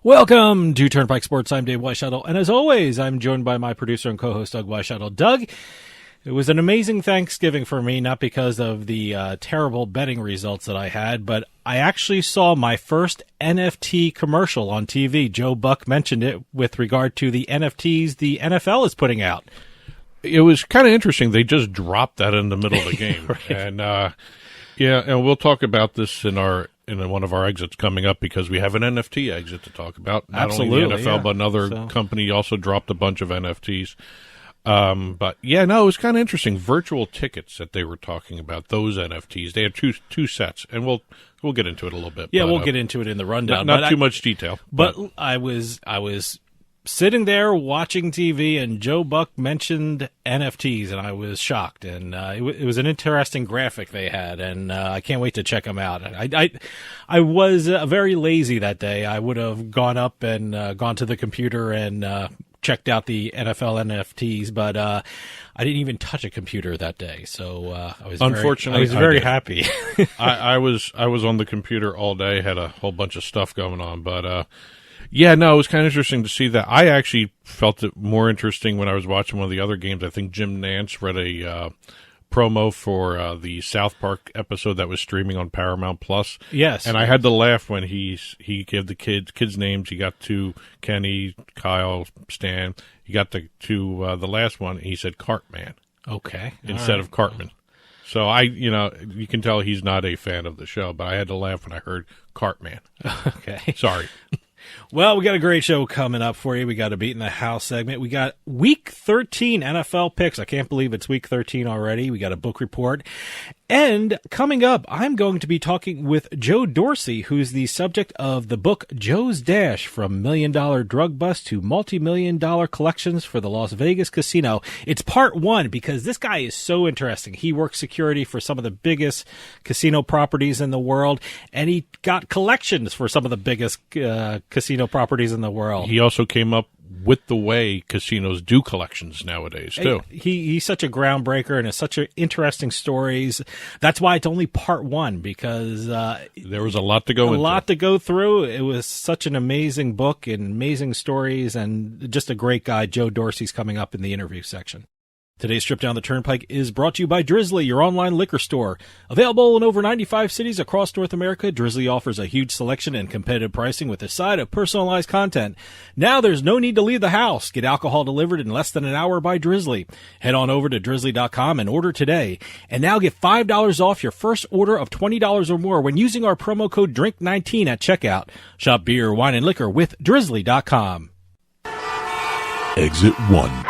Welcome to Turnpike Sports. I'm Dave Weischadle, and as always, I'm joined by my producer and co-host, Doug Weischadle. Doug, it was an amazing Thanksgiving for me, not because of the terrible betting results that I had, but I actually saw my first NFT commercial on TV. Joe Buck mentioned it with regard to the NFTs the NFL is putting out. It was kind of interesting. They just dropped that in the middle of the game. Right. And, and we'll talk about this in one of our exits coming up because we have an NFT exit to talk about. Not only the NFL, but another company also dropped a bunch of NFTs. But yeah, no, it was kind of interesting. Virtual tickets that they were talking about, those NFTs. They had two sets, and we'll get into it a little bit. Yeah, we'll get into it in the rundown. Not too much detail. But I was sitting there watching TV, and Joe Buck mentioned NFTs, and I was shocked. And it was an interesting graphic they had, and I can't wait to check them out. I was very lazy that day. I would have gone up and gone to the computer and checked out the NFL NFTs, but I didn't even touch a computer that day. So I was very happy. I was on the computer all day, had a whole bunch of stuff going on, but yeah, no, it was kind of interesting to see that. I actually felt it more interesting when I was watching one of the other games. I think Jim Nantz read a promo for the South Park episode that was streaming on Paramount Plus. Yes. And I had to laugh when he gave the kids names. He got to Kenny, Kyle, Stan. He got to the last one, and he said Cartman. Okay. Instead of Cartman. So you can tell he's not a fan of the show, but I had to laugh when I heard Cartman. Okay. Sorry. Well, we got a great show coming up for you. We got a Beatin The House segment. We got Week 13 NFL picks. I can't believe it's Week 13 already. We got a book report. And coming up, I'm going to be talking with Joe Dorsey, who's the subject of the book Joe's Dash, From $1 Million Drug Bust to Multi-Million Dollar Collections for the Las Vegas Casino. It's part one because this guy is so interesting. He works security for some of the biggest casino properties in the world, and he got collections for some of the biggest casino properties in the world. He also came up with the way casinos do collections nowadays, too. He's such a groundbreaker and has such interesting stories. That's why it's only part one, because there was a lot to go into. A lot to go through. It was such an amazing book and amazing stories, and just a great guy. Joe Dorsey's coming up in the interview section. Today's trip down the Turnpike is brought to you by Drizzly, your online liquor store. Available in over 95 cities across North America, Drizzly offers a huge selection and competitive pricing with a side of personalized content. Now there's no need to leave the house. Get alcohol delivered in less than an hour by Drizzly. Head on over to drizzly.com and order today. And now get $5 off your first order of $20 or more when using our promo code DRINK19 at checkout. Shop beer, wine, and liquor with drizzly.com. Exit 1.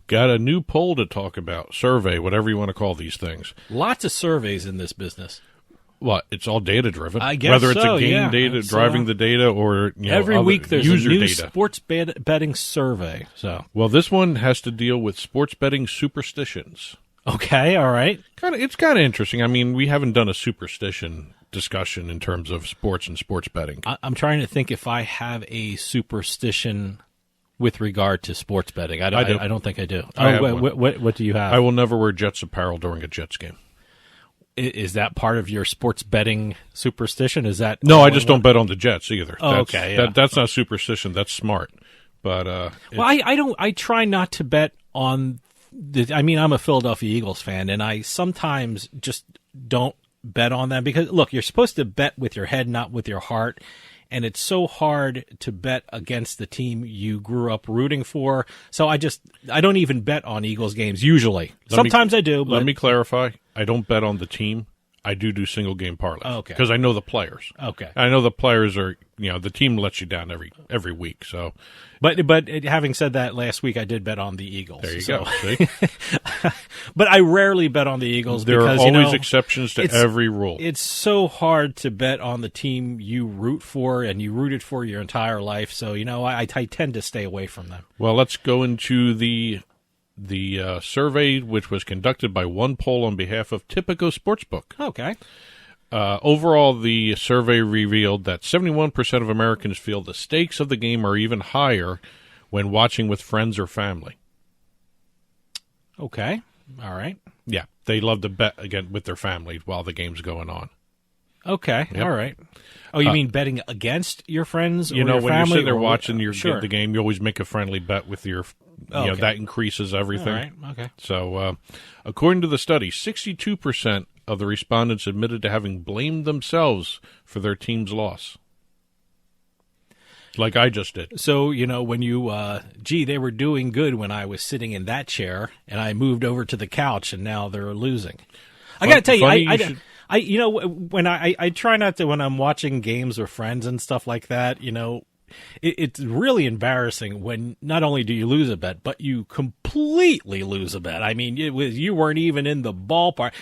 Got a new poll to talk about, survey, whatever you want to call these things. Lots of surveys in this business. What? It's all data-driven. I guess whether it's so, a game yeah. data, driving the data, or every week there's a new data. sports betting survey. So, well, this one has to deal with sports betting superstitions. Okay, all right. It's kind of interesting. I mean, we haven't done a superstition discussion in terms of sports and sports betting. I'm trying to think if I have a superstition with regard to sports betting. I don't think I do. What do you have? I will never wear Jets apparel during a Jets game. Is that part of your sports betting superstition? Is that no? I just don't bet on the Jets either. Oh, okay, yeah. That's not superstition. That's smart. But I don't. I try not to bet on. I'm a Philadelphia Eagles fan, and I sometimes just don't bet on them because look, you're supposed to bet with your head, not with your heart. And it's so hard to bet against the team you grew up rooting for. So I don't even bet on Eagles games usually. Sometimes I do. But let me clarify. I don't bet on the team. I do single game parlays. Okay. Because I know the players. Okay. I know the players are, the team lets you down every week. So, but having said that, last week I did bet on the Eagles. There you go. See? But I rarely bet on the Eagles there because are always exceptions to every rule. It's so hard to bet on the team you root for and you rooted for your entire life. So I tend to stay away from them. Well, let's go into the survey, which was conducted by one poll on behalf of Tipico Sportsbook. Okay. Overall, the survey revealed that 71% of Americans feel the stakes of the game are even higher when watching with friends or family. Okay. All right. Yeah. They love to bet again with their family while the game's going on. Okay. Yep. All right. Oh, you mean betting against your friends or your when family? You're sitting there watching the game, you always make a friendly bet with your that increases everything. All right. Okay. So, according to the study, 62% of the respondents admitted to having blamed themselves for their team's loss. Like I just did. So, when you, they were doing good when I was sitting in that chair, and I moved over to the couch, and now they're losing. I got to tell you, when I try not to, when I'm watching games with friends and stuff like that, it's really embarrassing when not only do you lose a bet, but you completely lose a bet. I mean, you weren't even in the ballpark.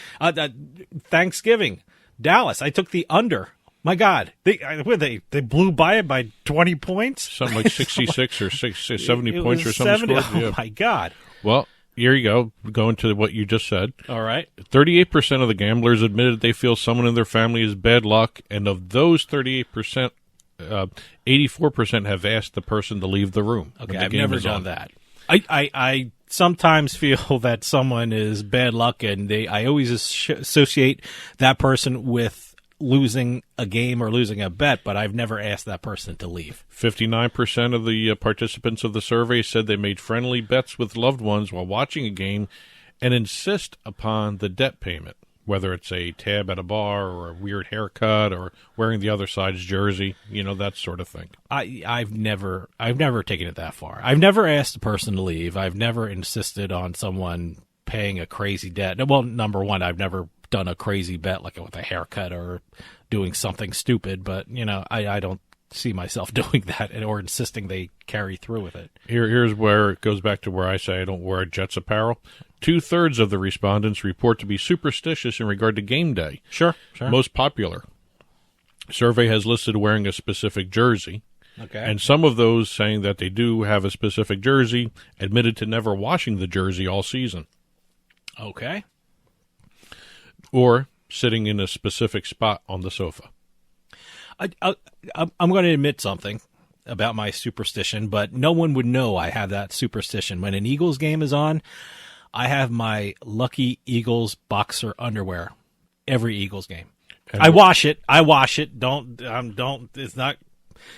Thanksgiving, Dallas, I took the under. My God, they blew by it by 20 points? Something like 66 or 70 points or something. 70. Oh, my God. Well, here you go, going to what you just said. All right. 38% of the gamblers admitted they feel someone in their family is bad luck, and of those 38%, 84% have asked the person to leave the room. Okay, I've never done that. I sometimes feel that someone is bad luck, and I always associate that person with losing a game or losing a bet, but I've never asked that person to leave. 59% of the participants of the survey said they made friendly bets with loved ones while watching a game and insist upon the debt payment, whether it's a tab at a bar or a weird haircut or wearing the other side's jersey, that sort of thing. I've never taken it that far. I've never asked a person to leave. I've never insisted on someone paying a crazy debt. Well, number one, I've never done a crazy bet like with a haircut or doing something stupid, but I don't see myself doing that or insisting they carry through with it. Here's where it goes back to where I say I don't wear Jets apparel. 2/3 of the respondents report to be superstitious in regard to game day. Sure. Most popular survey has listed wearing a specific jersey. Okay. And some of those saying that they do have a specific jersey admitted to never washing the jersey all season. Okay. Or sitting in a specific spot on the sofa. I'm going to admit something about my superstition, but no one would know I have that superstition. When an Eagles game is on, I have my Lucky Eagles boxer underwear every Eagles game. And I wash it.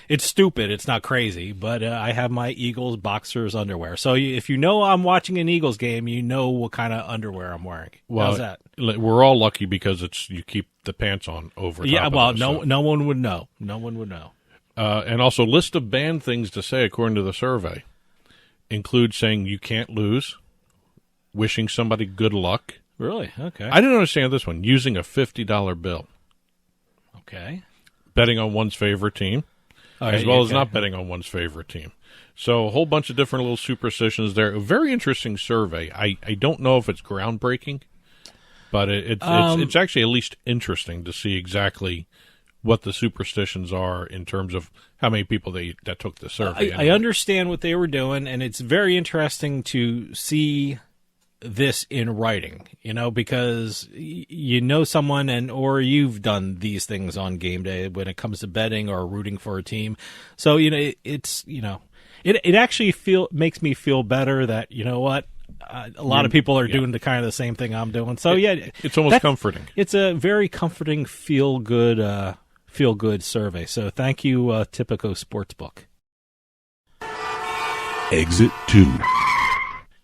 It's stupid. It's not crazy, but I have my Eagles boxers underwear. So if I'm watching an Eagles game, you know what kind of underwear I'm wearing. Well, how's that? We're all lucky because you keep the pants on over top of it, no one would know. No one would know. And also, list of banned things to say according to the survey include saying you can't lose, wishing somebody good luck. Really? Okay. I didn't understand this one. Using a $50 bill. Okay. Betting on one's favorite team. As well as not betting on one's favorite team. So a whole bunch of different little superstitions there. A very interesting survey. I don't know if it's groundbreaking, but it's actually at least interesting to see exactly what the superstitions are in terms of how many people that took the survey. I understand what they were doing, and it's very interesting to see this in writing, because someone or you've done these things on game day when it comes to betting or rooting for a team. So, it actually makes me feel better that, a lot of people are doing the kind of the same thing I'm doing. So it's almost comforting. It's a very comforting, feel good survey. So thank you, Typico Sportsbook. Exit 2.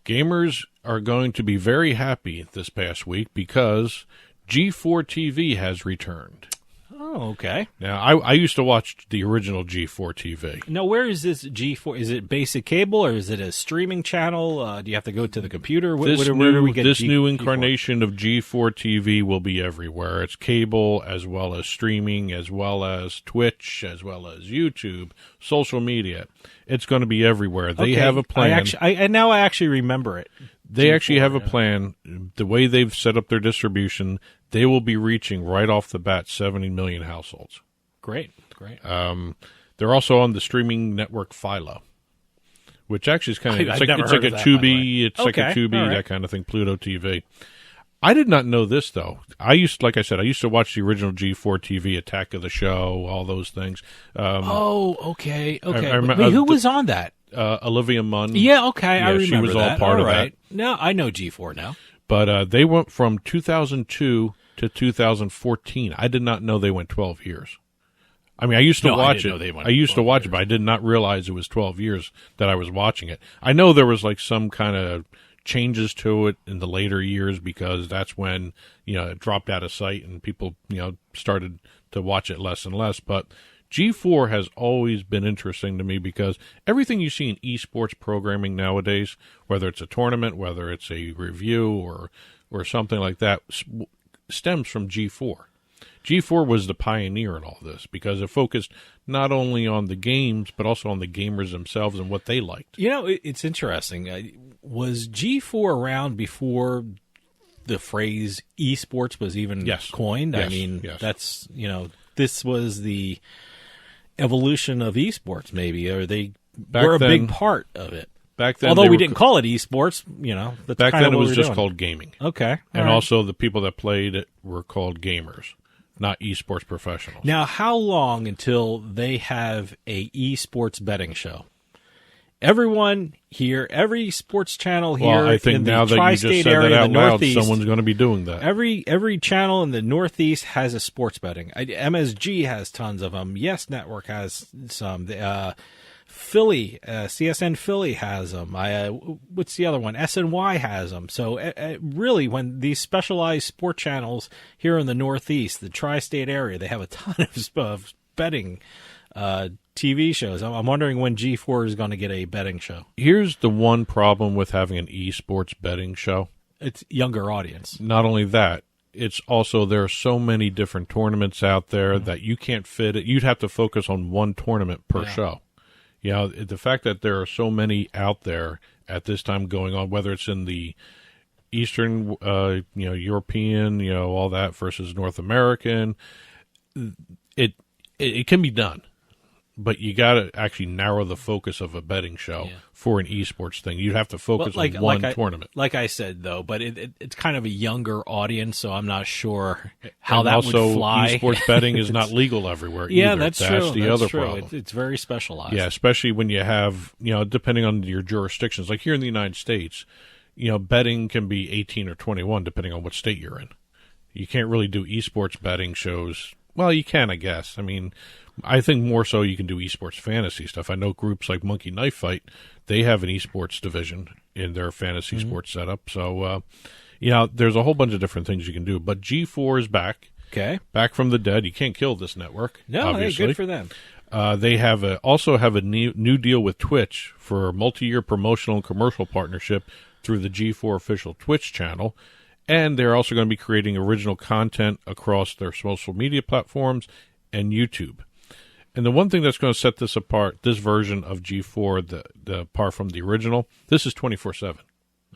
Gamers are going to be very happy this past week because G4TV has returned. Oh, okay. Now, I used to watch the original G4TV. Now, where is this G4? Is it basic cable or is it a streaming channel? Do you have to go to the computer? Where do we get this new incarnation of G4TV will be everywhere. It's cable as well as streaming, as well as Twitch, as well as YouTube, social media. It's going to be everywhere. They have a plan. Now I actually remember it. They actually have a plan. The way they've set up their distribution, they will be reaching right off the bat 70 million households. Great. They're also on the streaming network Philo, which actually is kind of it's like a Tubi. It's like a Tubi, that kind of thing. Pluto TV. I did not know this though. I used to watch the original G4 TV, Attack of the Show, all those things. Okay. Wait, who was on that? Olivia Munn. Yeah, okay, I remember she was all part of that. No, I know G4 now. But they went from 2002 to 2014. I did not know they went 12 years. I mean, I used to watch it. I used to watch it, but I did not realize it was 12 years that I was watching it. I know there was like some kind of changes to it in the later years because that's when, it dropped out of sight and people, started to watch it less and less. But G4 has always been interesting to me because everything you see in esports programming nowadays, whether it's a tournament, whether it's a review or something like that, stems from G4. G4 was the pioneer in all this because it focused not only on the games, but also on the gamers themselves and what they liked. It's interesting. Was G4 around before the phrase esports was even coined? Yes. I mean, that's, this was the evolution of esports, maybe, or they were a big part of it. Back then, although we didn't call it esports, that's back kind then of it was just doing. called gaming. Okay, and also the people that played it were called gamers, not esports professionals. Now, how long until they have a esports betting show? Everyone here, every sports channel here, well, I think in the now that you just said that out loud, someone's going to be doing that. Every channel in the Northeast has a sports betting. MSG has tons of them. Yes Network has some. Philly, CSN Philly has them. What's the other one? SNY has them. So really, when these specialized sport channels here in the Northeast, the tri-state area, they have a ton of betting TV shows. I'm wondering when G4 is going to get a betting show. Here's the one problem with having an esports betting show. It's younger audience. Not only that, it's also there are so many different tournaments out there that you can't fit it. You'd have to focus on one tournament per show. The fact that there are so many out there at this time going on, whether it's in the Eastern, European, all that versus North American, it can be done. But you got to actually narrow the focus of a betting show for an esports thing. You'd have to focus on one tournament. Like I said, though, but it's kind of a younger audience, so I'm not sure how that would fly. Esports betting is not legal everywhere either. That's true. That's the other problem. It's very specialized. Yeah, especially when you have, depending on your jurisdictions. Like here in the United States, betting can be 18 or 21, depending on what state you're in. You can't really do esports betting shows. Well, you can, I guess. I mean, I think more so you can do esports fantasy stuff. I know groups like Monkey Knife Fight, they have an esports division in their fantasy sports setup. So, there's a whole bunch of different things you can do. But G4 is back. Okay. Back from the dead. You can't kill this network. No, obviously. Hey, good for them. They also have a new deal with Twitch for a multi-year promotional and commercial partnership through the G4 official Twitch channel. And they're also going to be creating original content across their social media platforms and YouTube. And the one thing that's going to set this apart, this version of G4, the apart from the original, this is 24/7.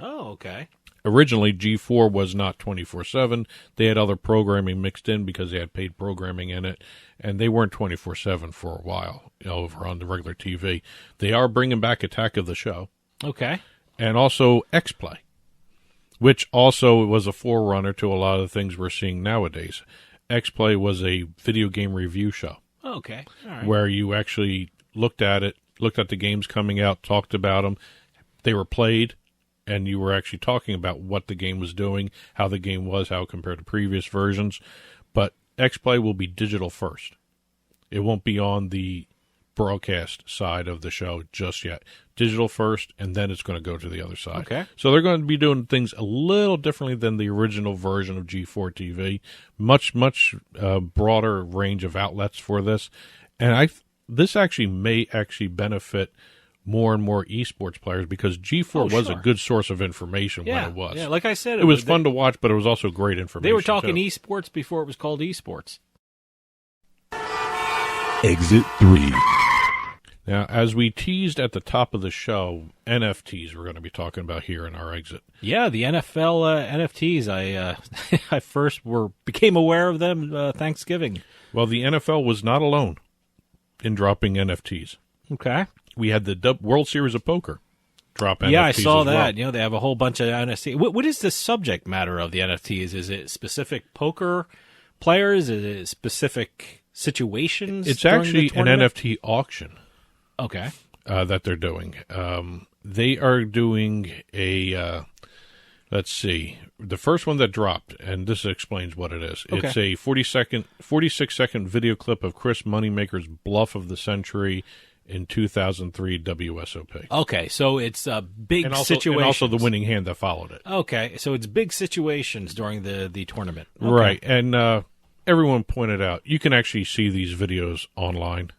Oh, okay. Originally, G4 was not 24/7. They had other programming mixed in because they had paid programming in it, and they weren't 24/7 for a while over on the regular TV. They are bringing back Attack of the Show. Okay. And also X-Play, which also was a forerunner to a lot of the things we're seeing nowadays. X-Play was a video game review show. Okay. All right. Where you actually looked at it, looked at the games coming out, talked about them. They were played, and you were actually talking about what the game was doing, how the game was, how it compared to previous versions. But X-Play will be digital first. It won't be on the broadcast side of the show just yet. Digital first, and then it's going to go to the other side. Okay. So they're going to be doing things a little differently than the original version of G4 TV. Much broader range of outlets for this. And this actually may benefit more and more esports players because G4 was a good source of information when it was. Yeah, like I said. It was fun to watch, but it was also great information. They were talking esports before it was called esports. Exit 3. Now, as we teased at the top of the show, NFTs we're going to be talking about here in our exit. Yeah, the NFL NFTs. I first became aware of them Thanksgiving. Well, the NFL was not alone in dropping NFTs. Okay. We had the World Series of Poker drop NFTs. Yeah, I saw that. Well. They have a whole bunch of NFTs. What is the subject matter of the NFTs? Is it specific poker players? Is it specific situations? It's actually an NFT auction. Okay. That they're doing. They are doing Let's see. The first one that dropped, and this explains what it is. Okay. It's a 46-second video clip of Chris Moneymaker's bluff of the century in 2003 WSOP. Okay, so it's big situations. And also the winning hand that followed it. Okay, so it's big situations during the tournament. Okay. Right, and everyone pointed out, you can actually see these videos online.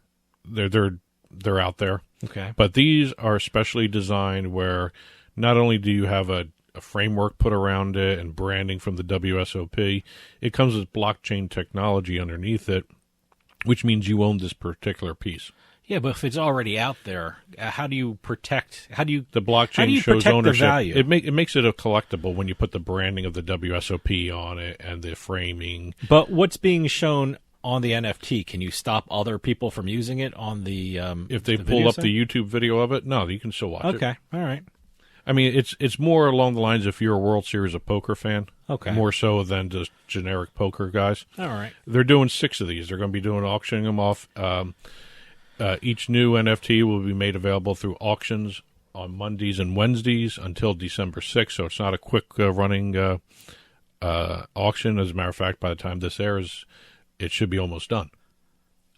They're out there. Okay. But these are specially designed where not only do you have a framework put around it and branding from the WSOP, it comes with blockchain technology underneath it, which means you own this particular piece. Yeah, but if it's already out there, how do you protect? The blockchain shows ownership? The value? It makes it a collectible when you put the branding of the WSOP on it and the framing. But what's being shown on the NFT? Can you stop other people from using it on the? If they pull up the YouTube video of it, no, you can still watch it. Okay, all right. I mean, it's more along the lines if you're a World Series of Poker fan. Okay. More so than just generic poker guys. All right. They're doing 6 of these. They're going to be auctioning them off. Each new NFT will be made available through auctions on Mondays and Wednesdays until December 6th. So it's not a quick running auction. As a matter of fact, by the time this airs, it should be almost done.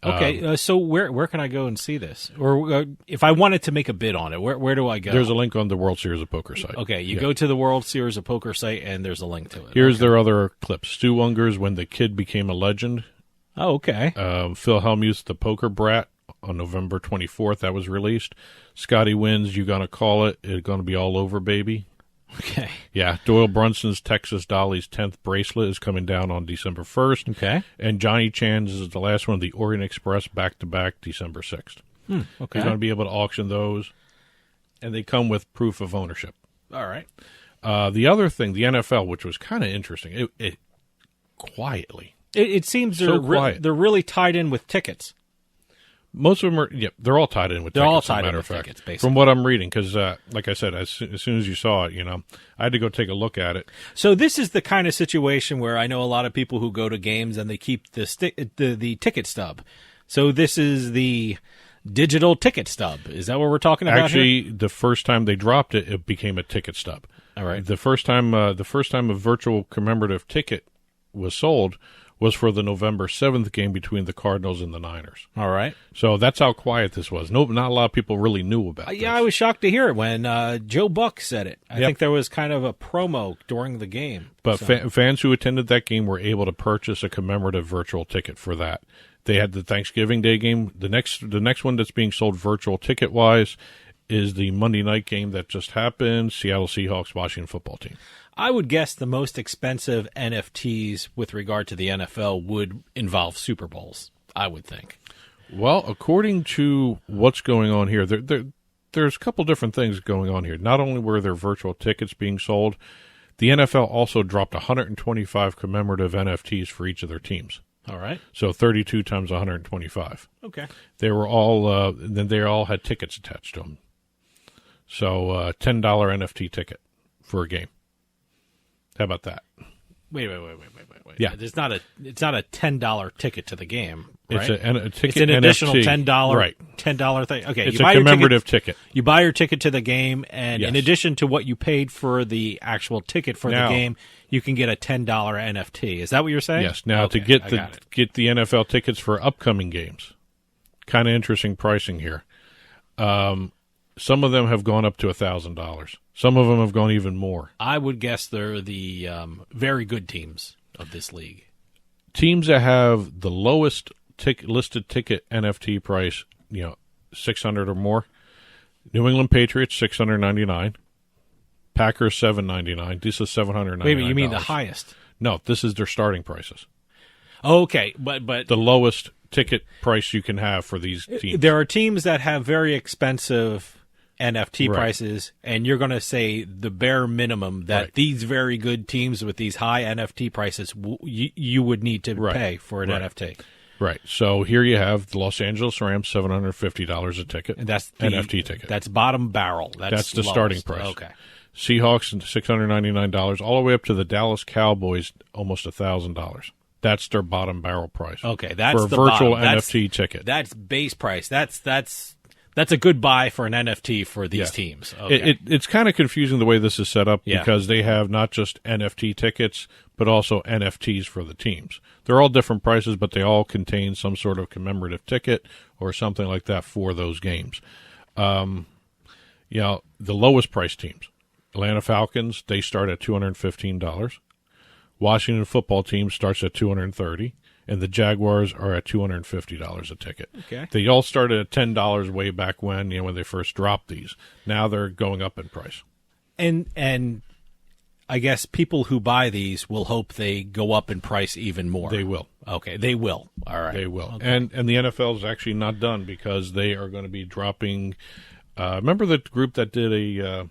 Okay, so where can I go and see this? Or if I wanted to make a bid on it, where do I go? There's a link on the World Series of Poker site. Okay, you go to the World Series of Poker site, and there's a link to it. Here's their other clips. Stu Unger's When the Kid Became a Legend. Oh, okay. Phil Hellmuth's The Poker Brat on November 24th. That was released. Scotty Wynn's You Gonna Call It. It's Gonna Be All Over, Baby. Okay. Yeah, Doyle Brunson's Texas Dolly's 10th Bracelet is coming down on December 1st. Okay. And Johnny Chan's is the last one of the Orient Express back-to-back December 6th. Okay. You're going to be able to auction those, and they come with proof of ownership. All right. The other thing, the NFL, which was kind of interesting, it quietly. It seems they're really tied in with tickets. Most of them are, they're all tied in with tickets. They're all tied in with tickets, basically. From what I'm reading, because, like I said, as soon as you saw it, I had to go take a look at it. So this is the kind of situation where I know a lot of people who go to games and they keep the ticket stub. So this is the digital ticket stub. Is that what we're talking about Actually, here? the first time they dropped it, it became a ticket stub. All right. The first time a virtual commemorative ticket was sold was for the November 7th game between the Cardinals and the Niners. All right. So that's how quiet this was. Not a lot of people really knew about this. Yeah, I was shocked to hear it when Joe Buck said it. I think there was kind of a promo during the game. But fans who attended that game were able to purchase a commemorative virtual ticket for that. They had the Thanksgiving Day game. The next one that's being sold virtual ticket-wise is the Monday night game that just happened, Seattle Seahawks, Washington football team. I would guess the most expensive NFTs with regard to the NFL would involve Super Bowls, I would think. Well, according to what's going on here, there's a couple different things going on here. Not only were there virtual tickets being sold, the NFL also dropped 125 commemorative NFTs for each of their teams. All right. So 32 times 125. Okay. They were all then they all had tickets attached to them. So $10 NFT ticket for a game. How about that? Wait. Yeah, it's not a $10 ticket to the game. Right? It's an additional NFT. $10 right. $10 thing. Okay, it's a commemorative ticket. You buy your ticket to the game, and in addition to what you paid for the actual ticket for the game, you can get a $10 NFT. Is that what you're saying? Yes. Now to get the NFL tickets for upcoming games, kind of interesting pricing here. Some of them have gone up to $1,000. Some of them have gone even more. I would guess they're the very good teams of this league. Teams that have the lowest listed ticket NFT price, $600 or more. New England Patriots $699. Packers $799. This is $799. Wait a minute, you mean the highest? No, this is their starting prices. Okay, but the lowest ticket price you can have for these teams. There are teams that have very expensive NFT prices, and you're going to say the bare minimum that these very good teams with these high NFT prices, you would need to pay for an NFT. Right. So here you have the Los Angeles Rams, $750 a ticket. And that's the NFT ticket. That's bottom barrel. That's the starting price. Okay. Seahawks, $699, all the way up to the Dallas Cowboys, almost $1,000. That's their bottom barrel price. Okay, that's for a virtual NFT ticket. That's base price. That's That's a good buy for an NFT for these teams. Okay. It's kind of confusing the way this is set up because they have not just NFT tickets, but also NFTs for the teams. They're all different prices, but they all contain some sort of commemorative ticket or something like that for those games. The lowest price teams, Atlanta Falcons, they start at $215. Washington football team starts at $230. And the Jaguars are at $250 a ticket. Okay. They all started at $10 way back when they first dropped these. Now they're going up in price. And I guess people who buy these will hope they go up in price even more. They will. Okay, they will. All right. They will. Okay. And the NFL is actually not done because they are going to be dropping remember the group that did the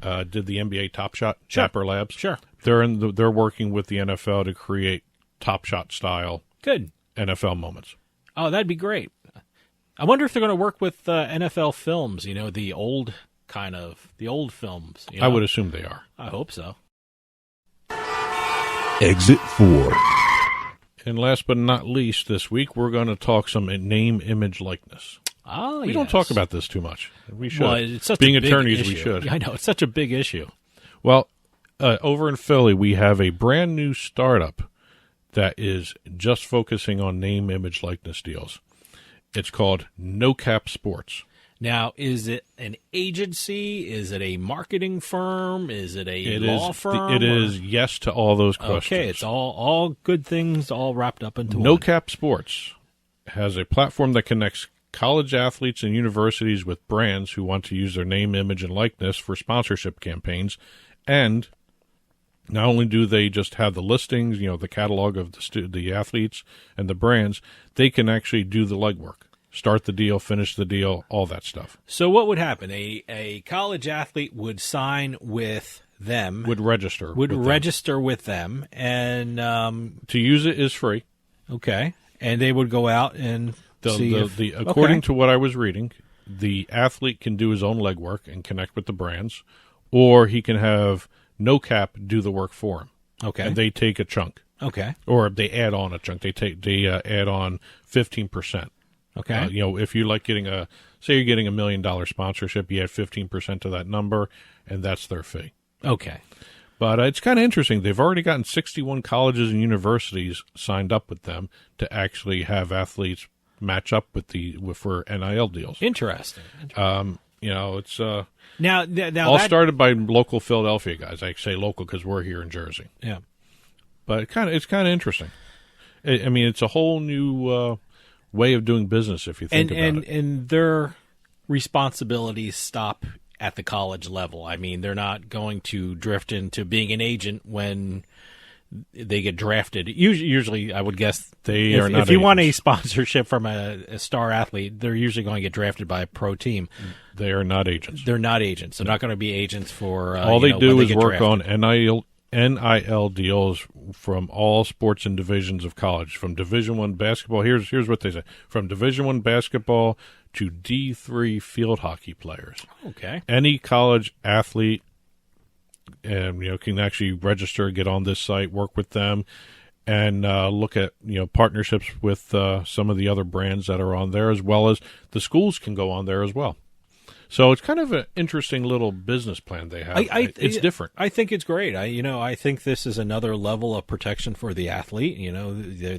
NBA Top Shot, Chapper Labs? Sure. They're working with the NFL to create Top Shot style NFL moments. Oh, that'd be great. I wonder if they're going to work with NFL films, the old films. I would assume they are. I hope so. Exit 4. And last but not least this week, we're going to talk some name, image, likeness. Oh, we don't talk about this too much. We should. Well, it's such Being a big attorneys, issue. we should. I know. It's such a big issue. Well, over in Philly, we have a brand new startup that is just focusing on name, image, likeness deals. It's called No Cap Sports. Now, is it an agency? Is it a marketing firm? Is it a law firm? It is yes to all those questions. Okay, it's all good things all wrapped up into one. No Cap Sports has a platform that connects college athletes and universities with brands who want to use their name, image, and likeness for sponsorship campaigns. And not only do they just have the listings, the catalog of the athletes and the brands, they can actually do the legwork. Start the deal, finish the deal, all that stuff. So what would happen? A college athlete would sign with them. Would register with them. And to use it is free. Okay. And they would go out and according to what I was reading, the athlete can do his own legwork and connect with the brands, or he can have No Cap do the work for him. Okay. And they take a chunk. Okay. Or they add on a chunk. They add on 15%. Okay. If you like say you're getting $1 million sponsorship, you add 15% to that number, and that's their fee. Okay. But it's kind of interesting. They've already gotten 61 colleges and universities signed up with them to actually have athletes match up for NIL deals. Interesting. It's now all started by local Philadelphia guys. I say local because we're here in Jersey. Yeah. But it's kind of interesting. It's a whole new way of doing business if you think about it. And their responsibilities stop at the college level. They're not going to drift into being an agent when they get drafted. Usually, I would guess they are not. If you want a sponsorship from a star athlete, they're usually going to get drafted by a pro team. They are not agents. They're not agents. They're not going to be agents for. All they do is work on NIL deals from all sports and divisions of college. From Division I basketball, here's what they say: from Division I basketball to D3 field hockey players. Okay. Any college athlete, can actually register, get on this site, work with them, and look at partnerships with some of the other brands that are on there, as well as the schools can go on there as well. So it's kind of an interesting little business plan they have. It's different. I think it's great. I think this is another level of protection for the athlete.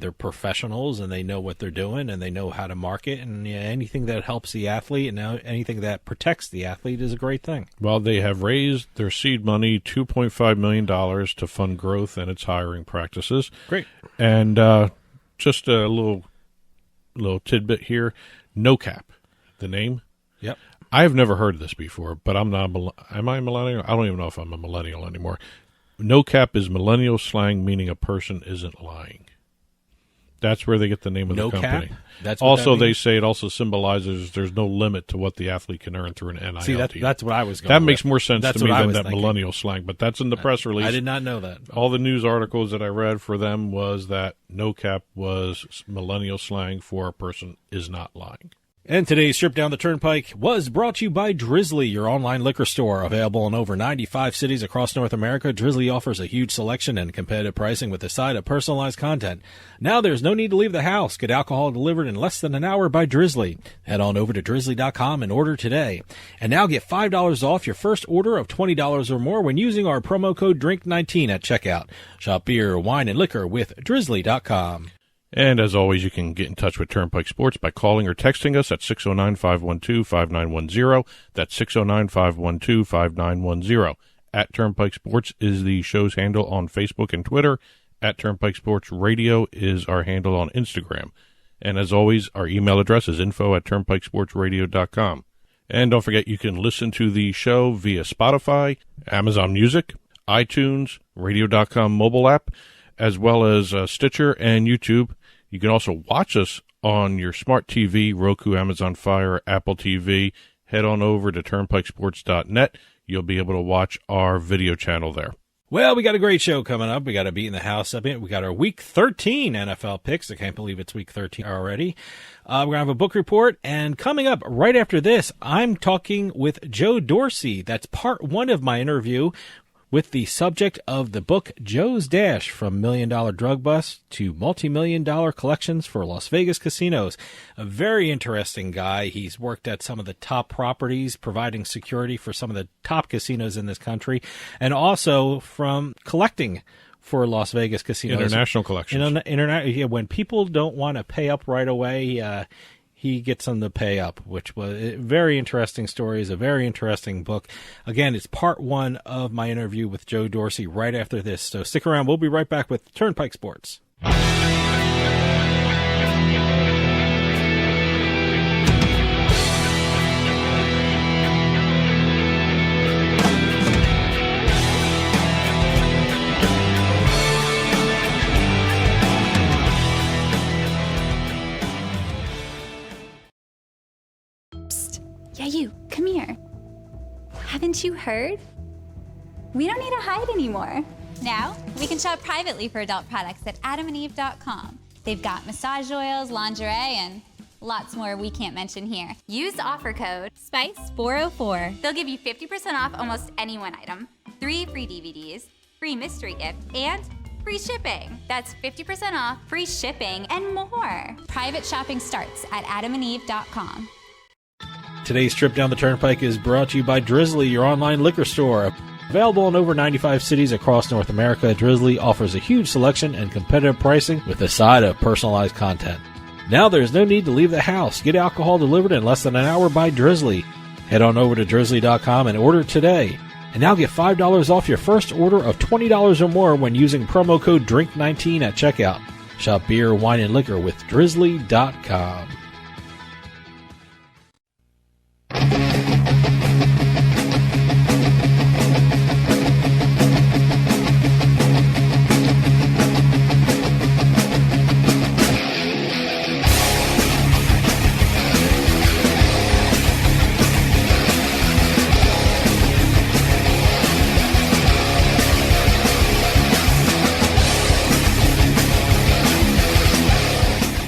They're professionals and they know what they're doing and they know how to market. And anything that helps the athlete and anything that protects the athlete is a great thing. Well, they have raised their seed money, $2.5 million, to fund growth and its hiring practices. Great. And just a little tidbit here: No Cap, the name. Yep. I have never heard of this before, but I'm not. Am I a millennial? I don't even know if I'm a millennial anymore. No cap is millennial slang, meaning a person isn't lying. That's where they get the name of the company. Cap? That's what also, that they say it also symbolizes there's no limit to what the athlete can earn through an NIL deal. That's what I was going That with. makes more sense That's to me than that thinking. millennial slang, but that's in the press release. I did not know that. All the news articles that I read for them was that no cap was millennial slang for a person is not lying. And today's trip down the Turnpike was brought to you by Drizzly, your online liquor store. Available in over 95 cities across North America, Drizzly offers a huge selection and competitive pricing with a side of personalized content. Now there's no need to leave the house. Get alcohol delivered in less than an hour by Drizzly. Head on over to drizzly.com and order today. And now get $5 off your first order of $20 or more when using our promo code DRINK19 at checkout. Shop beer, wine, and liquor with drizzly.com. And as always, you can get in touch with Turnpike Sports by calling or texting us at 609-512-5910. That's 609-512-5910. At Turnpike Sports is the show's handle on Facebook and Twitter. At Turnpike Sports Radio is our handle on Instagram. And as always, our email address is info@turnpikesportsradio.com. And don't forget, you can listen to the show via Spotify, Amazon Music, iTunes, radio.com mobile app, as well as Stitcher and YouTube. You can also watch us on your smart TV, Roku, Amazon Fire, Apple TV. Head on over to turnpikesports.net. You'll be able to watch our video channel there. Well, we got a great show coming up. We got a Beatin The House up in. We got our Week 13 NFL picks. I can't believe it's Week 13 already. We're going to have a book report. And coming up right after this, I'm talking with Joe Dorsey. That's part one of my interview with the subject of the book Joe's Dash, from $1 Million Drug Bust to Multi-Million-Dollar Collections for Las Vegas Casinos. A very interesting guy. He's worked at some of the top properties, providing security for some of the top casinos in this country, and also from collecting for Las Vegas casinos. International collections. When people don't want to pay up right away, he gets them to pay up, which was a very interesting story. It's a very interesting book. Again, it's part one of my interview with Joe Dorsey right after this. So stick around. We'll be right back with Turnpike Sports. Yeah, you, come here. Haven't you heard? We don't need to hide anymore. Now, we can shop privately for adult products at adamandeve.com. They've got massage oils, lingerie, and lots more we can't mention here. Use offer code SPICE404. They'll give you 50% off almost any one item, 3 free DVDs, free mystery gift, and free shipping. That's 50% off, free shipping, and more. Private shopping starts at adamandeve.com. Today's trip down the Turnpike is brought to you by Drizzly, your online liquor store. Available in over 95 cities across North America, Drizzly offers a huge selection and competitive pricing with a side of personalized content. Now there's no need to leave the house. Get alcohol delivered in less than an hour by Drizzly. Head on over to drizzly.com and order today. And now get $5 off your first order of $20 or more when using promo code DRINK19 at checkout. Shop beer, wine, and liquor with drizzly.com.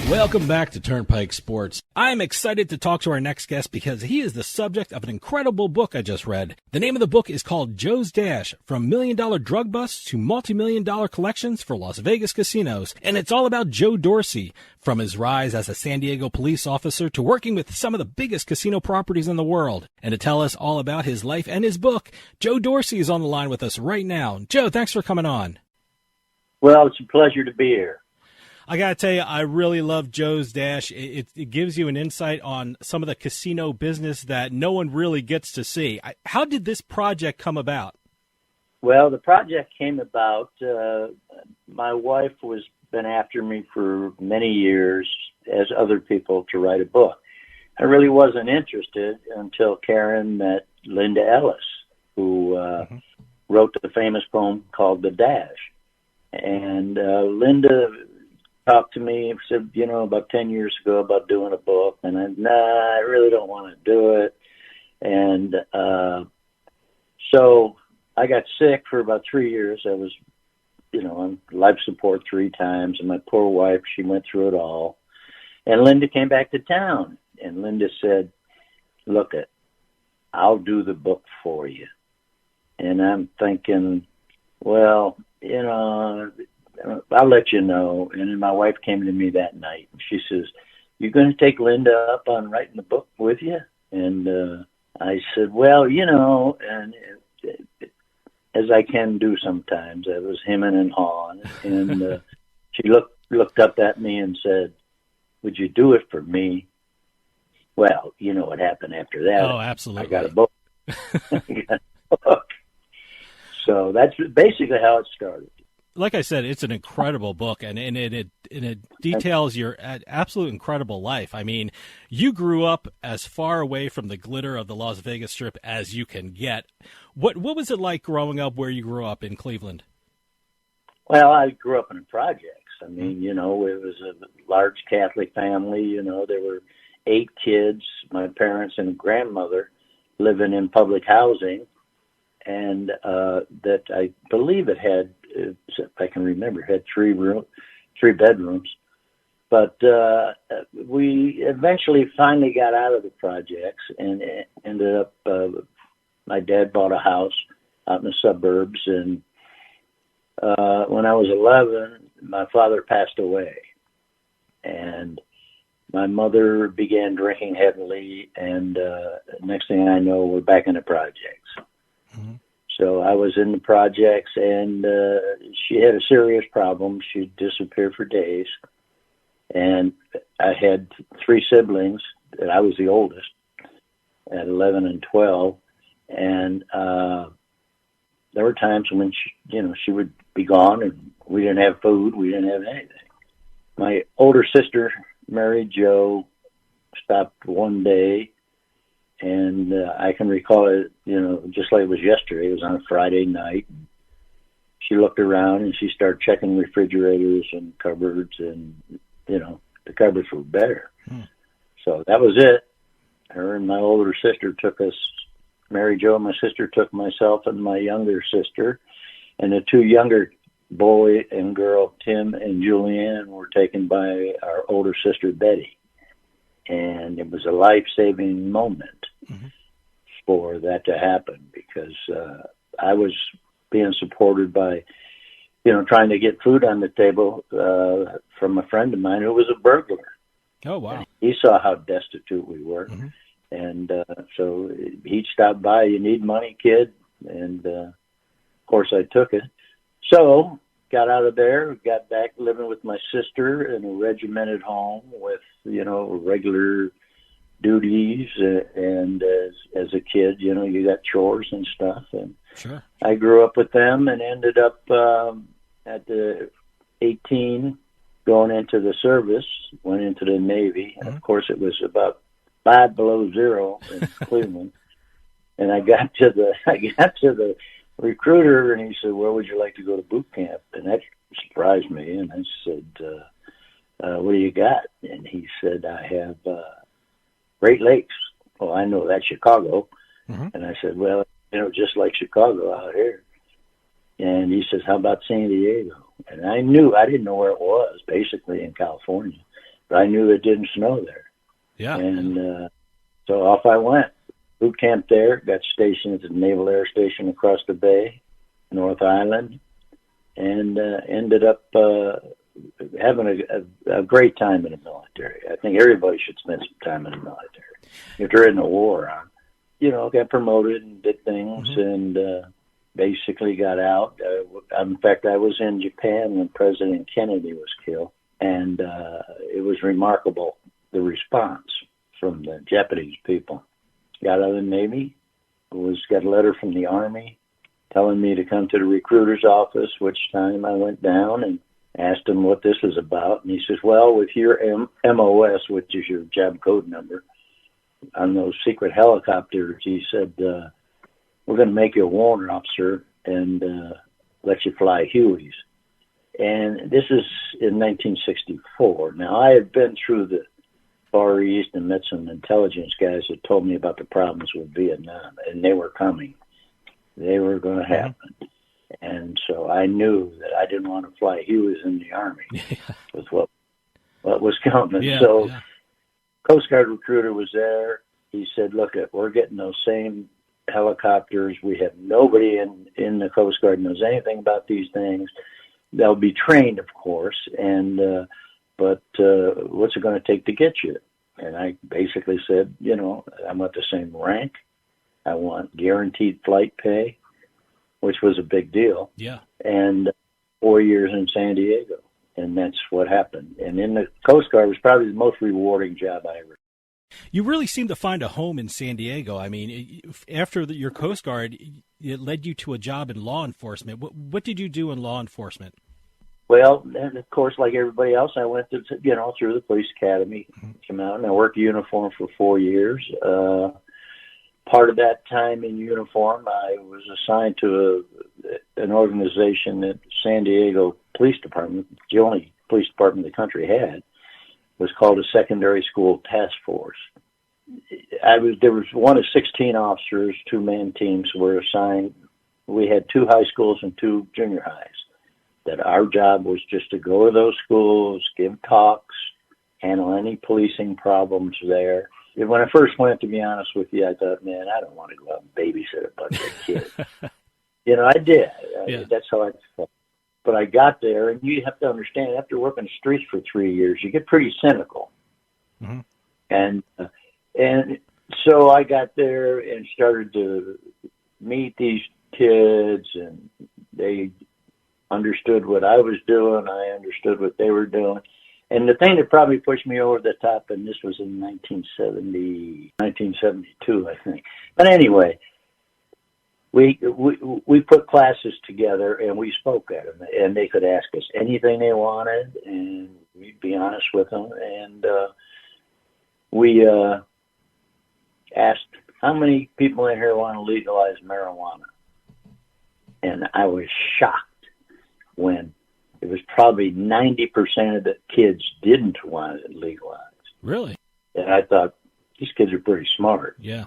Welcome back to Turnpike Sports. I'm excited to talk to our next guest because he is the subject of an incredible book I just read. The name of the book is called Joe's Dash, From $1 Million Drug Busts to Multi-Million-Dollar Collections for Las Vegas Casinos. And it's all about Joe Dorsey, from his rise as a San Diego police officer to working with some of the biggest casino properties in the world. And to tell us all about his life and his book, Joe Dorsey is on the line with us right now. Joe, thanks for coming on. Well, it's a pleasure to be here. I got to tell you, I really love Joe's Dash. It gives you an insight on some of the casino business that no one really gets to see. How did this project come about? Well, the project came about, my wife was been after me for many years, as other people, to write a book. I really wasn't interested until Karen met Linda Ellis, who wrote the famous poem called The Dash. And Linda talked to me, said, about 10 years ago about doing a book. And I really don't want to do it. And so I got sick for about 3 years. I was, on life support 3 times. And my poor wife, she went through it all. And Linda came back to town. And Linda said, look, I'll do the book for you. And I'm thinking, well, I'll let you know. And then my wife came to me that night. And she says, you going to take Linda up on writing the book with you? And I said, well, and as I can do sometimes, I was hemming and hawing. And she looked up at me and said, would you do it for me? Well, you know what happened after that. Oh, absolutely. I got a book. So that's basically how it started. Like I said, it's an incredible book, and it details your absolute incredible life. I mean, you grew up as far away from the glitter of the Las Vegas Strip as you can get. What was it like growing up where you grew up in Cleveland? Well, I grew up in the projects. I mean, it was a large Catholic family. There were 8 kids, my parents and a grandmother living in public housing, and that I believe it had, if I can remember, had 3 bedrooms. But we eventually finally got out of the projects and ended up, my dad bought a house out in the suburbs, and when I was 11, my father passed away, and my mother began drinking heavily, and next thing I know, we're back in the projects. Mm-hmm. So I was in the projects, and she had a serious problem. She'd disappear for days, and I had 3 siblings, and I was the oldest at 11 and 12, and there were times when she would be gone, and we didn't have food, we didn't have anything. My older sister, Mary Jo, stopped one day, and I can recall it, just like it was yesterday. It was on a Friday night. She looked around, and she started checking refrigerators and cupboards, and, the cupboards were bare. So that was it. Her and my older sister took us, Mary Jo, my sister, took myself and my younger sister, and the 2 younger boy and girl, Tim and Julianne, were taken by our older sister, Betty. And it was a life-saving moment for that to happen, because I was being supported by, trying to get food on the table from a friend of mine who was a burglar. Oh, wow. And he saw how destitute we were. Mm-hmm. And so he'd stop by, you need money, kid? And, of course, I took it. So got out of there, got back living with my sister in a regimented home with, regular duties. And as a kid, you got chores and stuff. And sure. I grew up with them and ended up at the 18 going into the service, went into the Navy. And, of course, it was about 5 below zero in Cleveland. And I got to the recruiter, and he said, where would you like to go to boot camp? And that surprised me. And I said, what do you got? And he said, I have Great Lakes. Well, I know that's Chicago. Mm-hmm. And I said, well, just like Chicago out here. And he says, how about San Diego? And I didn't know where it was, basically in California, but I knew it didn't snow there. Yeah. And so off I went. Boot camp there, got stationed at the Naval Air Station across the bay, North Island, and ended up having a great time in the military. I think everybody should spend some time in the military. If there isn't a war on, got promoted and did things, mm-hmm. and basically got out. In fact, I was in Japan when President Kennedy was killed, and it was remarkable, the response from the Japanese people. Got out of the Navy, got a letter from the Army telling me to come to the recruiter's office, which time I went down and asked him what this was about. And he says, well, with your MOS, which is your job code number, on those secret helicopters, he said, we're going to make you a warrant officer and let you fly Hueys. And this is in 1964. Now, I had been through the Far East and met some intelligence guys that told me about the problems with Vietnam, and they were coming. They were going to happen. And so I knew that I didn't want to fly Hueys in the Army with what was coming. Coast Guard recruiter was there. He said, look, we're getting those same helicopters. We have nobody in the Coast Guard knows anything about these things. They'll be trained, of course, but what's it going to take to get you? And I basically said, I want the same rank. I want guaranteed flight pay, which was a big deal. Yeah. And 4 years in San Diego. And that's what happened. And in the Coast Guard was probably the most rewarding job I ever. You really seem to find a home in San Diego. I mean, after your Coast Guard, it led you to a job in law enforcement. What did you do in law enforcement? Well, and of course, like everybody else, I went to, through the police academy, came out, and I worked uniform for 4 years. Part of that time in uniform, I was assigned to an organization that San Diego Police Department, the only police department the country had, was called a secondary school task force. There was one of 16 officers, 2-man teams were assigned. We had 2 high schools and 2 junior highs. That our job was just to go to those schools, give talks, handle any policing problems there. When I first went, to be honest with you, I thought, man, I don't want to go out and babysit a bunch of kids. I did. Yeah. That's how I felt. But I got there, and you have to understand, after working the streets for 3 years, you get pretty cynical. Mm-hmm. And so I got there and started to meet these kids, and they understood what I was doing. I understood what they were doing. And the thing that probably pushed me over the top, and this was in 1972, I think. But anyway, we put classes together, and we spoke at them, and they could ask us anything they wanted, and we'd be honest with them. And we asked, how many people in here want to legalize marijuana? And I was shocked when it was probably 90% of the kids didn't want it legalized. Really? And I thought, these kids are pretty smart. Yeah.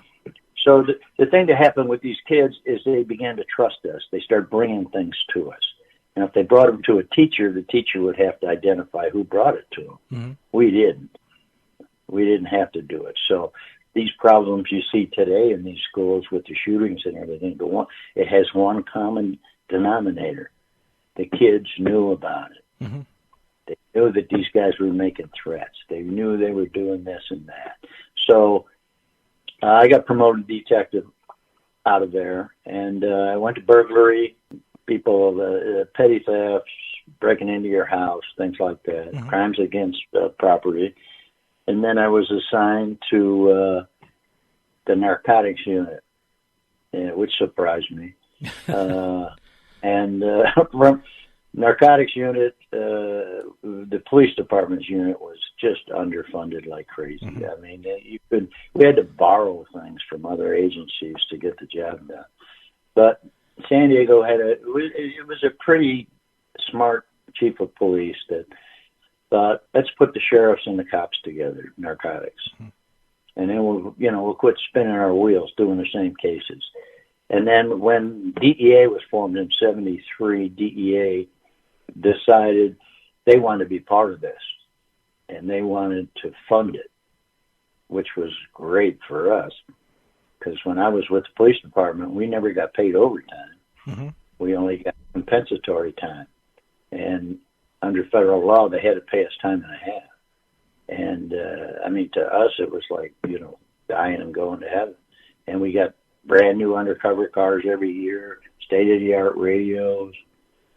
So the thing that happened with these kids is they began to trust us. They started bringing things to us. And if they brought them to a teacher, the teacher would have to identify who brought it to them. Mm-hmm. We didn't. We didn't have to do it. So these problems you see today in these schools with the shootings and everything, it has one common denominator. The kids knew about it. Mm-hmm. They knew that these guys were making threats. They knew they were doing this and that. So I got promoted detective out of there, and I went to burglary, petty thefts, breaking into your house, things like that, Mm-hmm. crimes against property. And then I was assigned to the narcotics unit, which surprised me. And from narcotics unit, the police department's unit was just underfunded like crazy. Mm-hmm. I mean, we had to borrow things from other agencies to get the job done. But San Diego it was a pretty smart chief of police that thought, let's put the sheriffs and the cops together, narcotics. Mm-hmm. And then we'll quit spinning our wheels doing the same cases. And then when DEA was formed in 73, DEA decided they wanted to be part of this, and they wanted to fund it, which was great for us, because when I was with the police department, we never got paid overtime. Mm-hmm. We only got compensatory time. And under federal law, they had to pay us time and a half. And, to us, it was like, dying and going to heaven. And we got brand new undercover cars every year, state-of-the-art radios,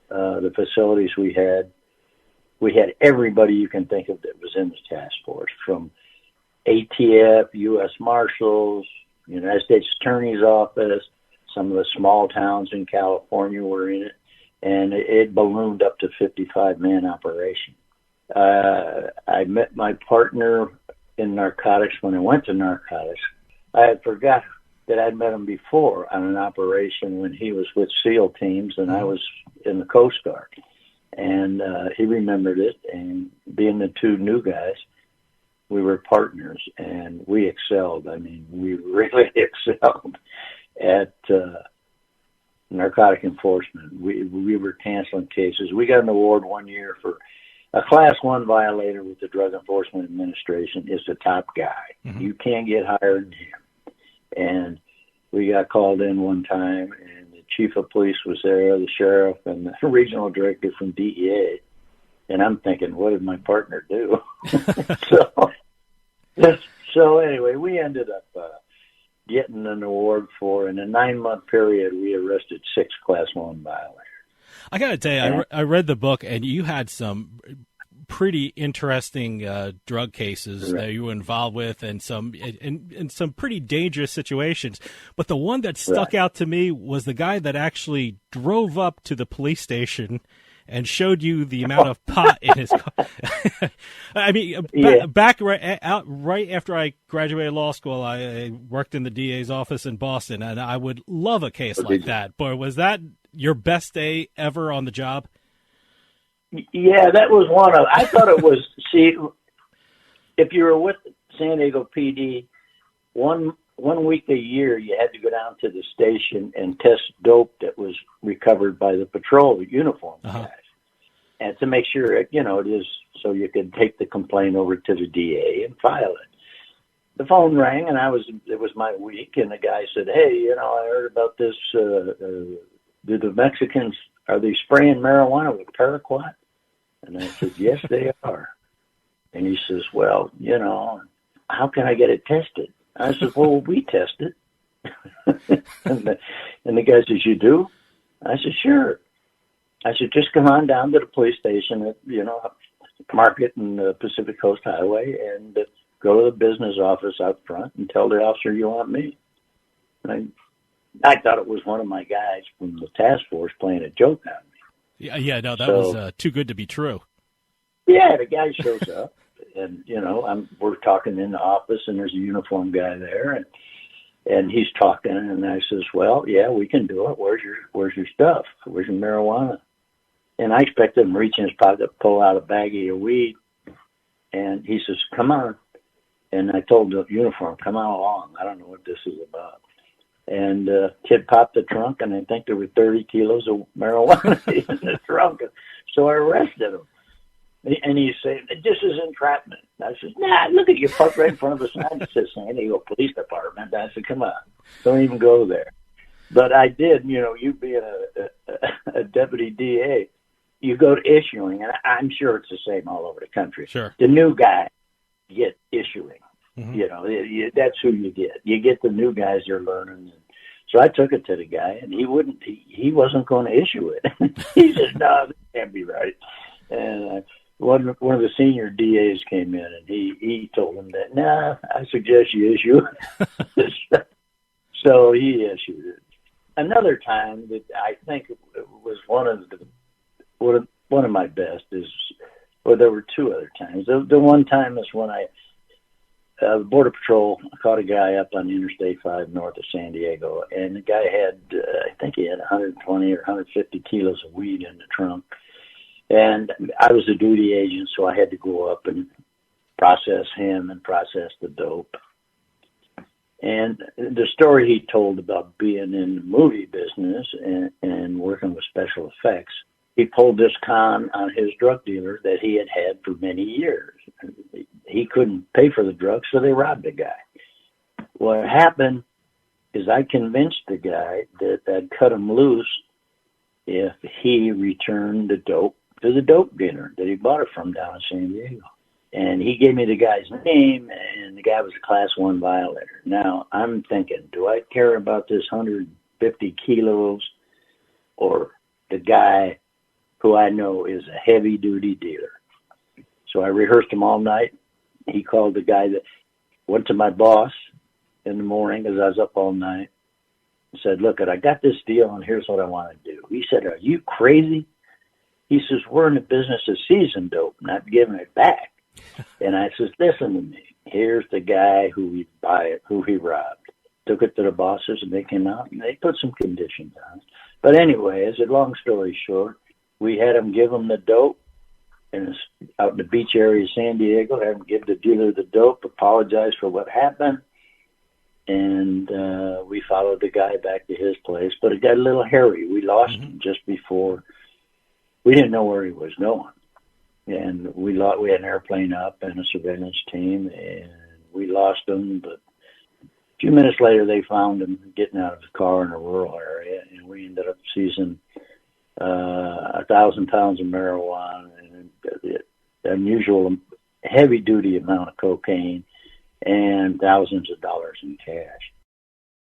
the facilities we had everybody you can think of that was in the task force, from ATF, U.S. Marshals, United States Attorney's Office, some of the small towns in California were in it, and it ballooned up to 55-man operation. I met my partner in narcotics when I went to narcotics. I had forgot that I'd met him before on an operation when he was with SEAL teams and I was in the Coast Guard. And he remembered it, and being the two new guys, we were partners, and we excelled. I mean, we really excelled at narcotic enforcement. We were canceling cases. We got an award one year for a Class 1 violator with the Drug Enforcement Administration is the top guy. Mm-hmm. You can't get higher than him. And we got called in one time, and the chief of police was there, the sheriff, and the regional director from DEA. And I'm thinking, what did my partner do? So anyway, we ended up getting an award for, in a 9-month period, we arrested 6 Class 1 violators. I got to tell you, I read the book, and you had some pretty interesting drug cases that you were involved with, and some pretty dangerous situations. But the one that stuck out to me was the guy that actually drove up to the police station and showed you the amount of pot in his car. I mean, back right after I graduated law school, I worked in the DA's office in Boston, and I would love a case like that. But was that your best day ever on the job? Yeah, that was one of. I thought it was. See, if you were with San Diego PD, one week a year, you had to go down to the station and test dope that was recovered by the patrol uniform guys, and to make sure it is so you could take the complaint over to the DA and file it. The phone rang, and it was my week, and the guy said, "Hey, I heard about this. Do the Mexicans, are they spraying marijuana with paraquat?" And I said, "Yes, they are." And he says, "Well, how can I get it tested?" I said, "Well, we test it." and the guy says, "You do?" I said, "Sure." I said, "Just come on down to the police station at, Market and Pacific Coast Highway and go to the business office out front and tell the officer you want me." And I thought it was one of my guys from the task force playing a joke on me. Yeah, no, that was too good to be true. Yeah, the guy shows up, and we're talking in the office, and there's a uniform guy there, and he's talking, and I says, "Well, yeah, we can do it. Where's your stuff? Where's your marijuana?" And I expected him to reach in his pocket, pull out a baggie of weed, and he says, "Come on." And I told the uniform, "Come on along. I don't know what this is about." And kid popped the trunk, and I think there were 30 kilos of marijuana in the trunk. So I arrested him. And he said, "This is entrapment." I said, "Nah, look at you, parked right in front of a sign that says San Diego Police Department." I said, "Come on, don't even go there." But I did, you being a deputy DA, you go to issuing, and I'm sure it's the same all over the country. Sure. The new guy get issuing. Mm-hmm. That's who you get. You get the new guys you're learning. So I took it to the guy, and he wasn't going to issue it. He said, "No, that can't be right." And one of the senior DAs came in, and he told him that, "Nah, I suggest you issue it." So he issued it. Another time that I think was one of my best there were 2 other times. The one time is when Border Patrol caught a guy up on Interstate 5 north of San Diego, and the guy had, I think he had 120 or 150 kilos of weed in the trunk. And I was a duty agent, so I had to go up and process him and process the dope. And the story he told about being in the movie business and working with special effects, he pulled this con on his drug dealer that he had for many years. He couldn't pay for the drugs, so they robbed the guy. What happened is I convinced the guy that I'd cut him loose if he returned the dope to the dope dealer that he bought it from down in San Diego. And he gave me the guy's name, and the guy was a Class 1 violator. Now, I'm thinking, do I care about this 150 kilos or the guy who I know is a heavy-duty dealer? So I rehearsed him all night. He called the guy that went to my boss in the morning as I was up all night and said, "Look, I got this deal, and here's what I want to do." He said, "Are you crazy?" He says, "We're in the business of seizing dope, not giving it back." And I says, "Listen to me. Here's the guy who he robbed." Took it to the bosses, and they came out, and they put some conditions on it. But anyway, as a long story short, we had him give him the dope, and out in the beach area of San Diego, had him give the dealer the dope, apologize for what happened, and we followed the guy back to his place. But it got a little hairy. We lost him just before. We didn't know where he was going. and we had an airplane up and a surveillance team, and we lost them. But a few minutes later, they found him getting out of his car in a rural area, and we ended up seizing 1,000 pounds of marijuana and the unusual heavy-duty amount of cocaine and thousands of dollars in cash.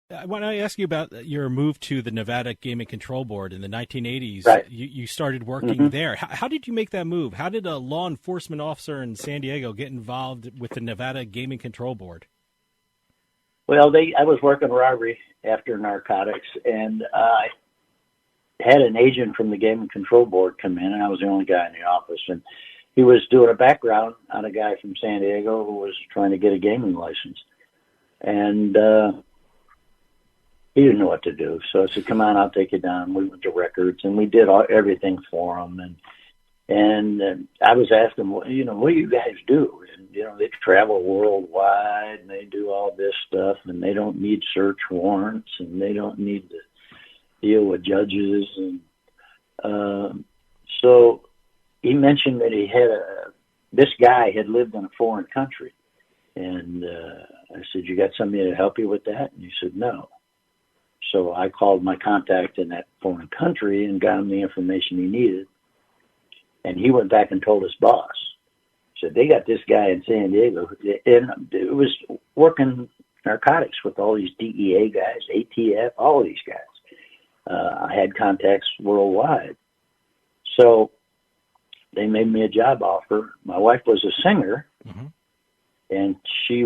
I want to ask you about your move to the Nevada Gaming Control Board in the 1980s. Right. You started working there. How did you make that move? How did a law enforcement officer in San Diego get involved with the Nevada Gaming Control Board? Well, I was working robbery after narcotics, and I had an agent from the Gaming Control Board come in, and I was the only guy in the office. And he was doing a background on a guy from San Diego who was trying to get a gaming license. And he didn't know what to do. So I said, come on, I'll take you down. We went to records, and we did everything for him. And I was asking, what do you guys do? And, they travel worldwide, and they do all this stuff, and they don't need search warrants, and they don't need to deal with judges. And so he mentioned that he had this guy had lived in a foreign country. And I said, you got somebody to help you with that? And he said, no. So I called my contact in that foreign country and got him the information he needed. And he went back and told his boss. He said, they got this guy in San Diego. And it was working narcotics with all these DEA guys, ATF, all of these guys. I had contacts worldwide. So they made me a job offer. My wife was a singer, and she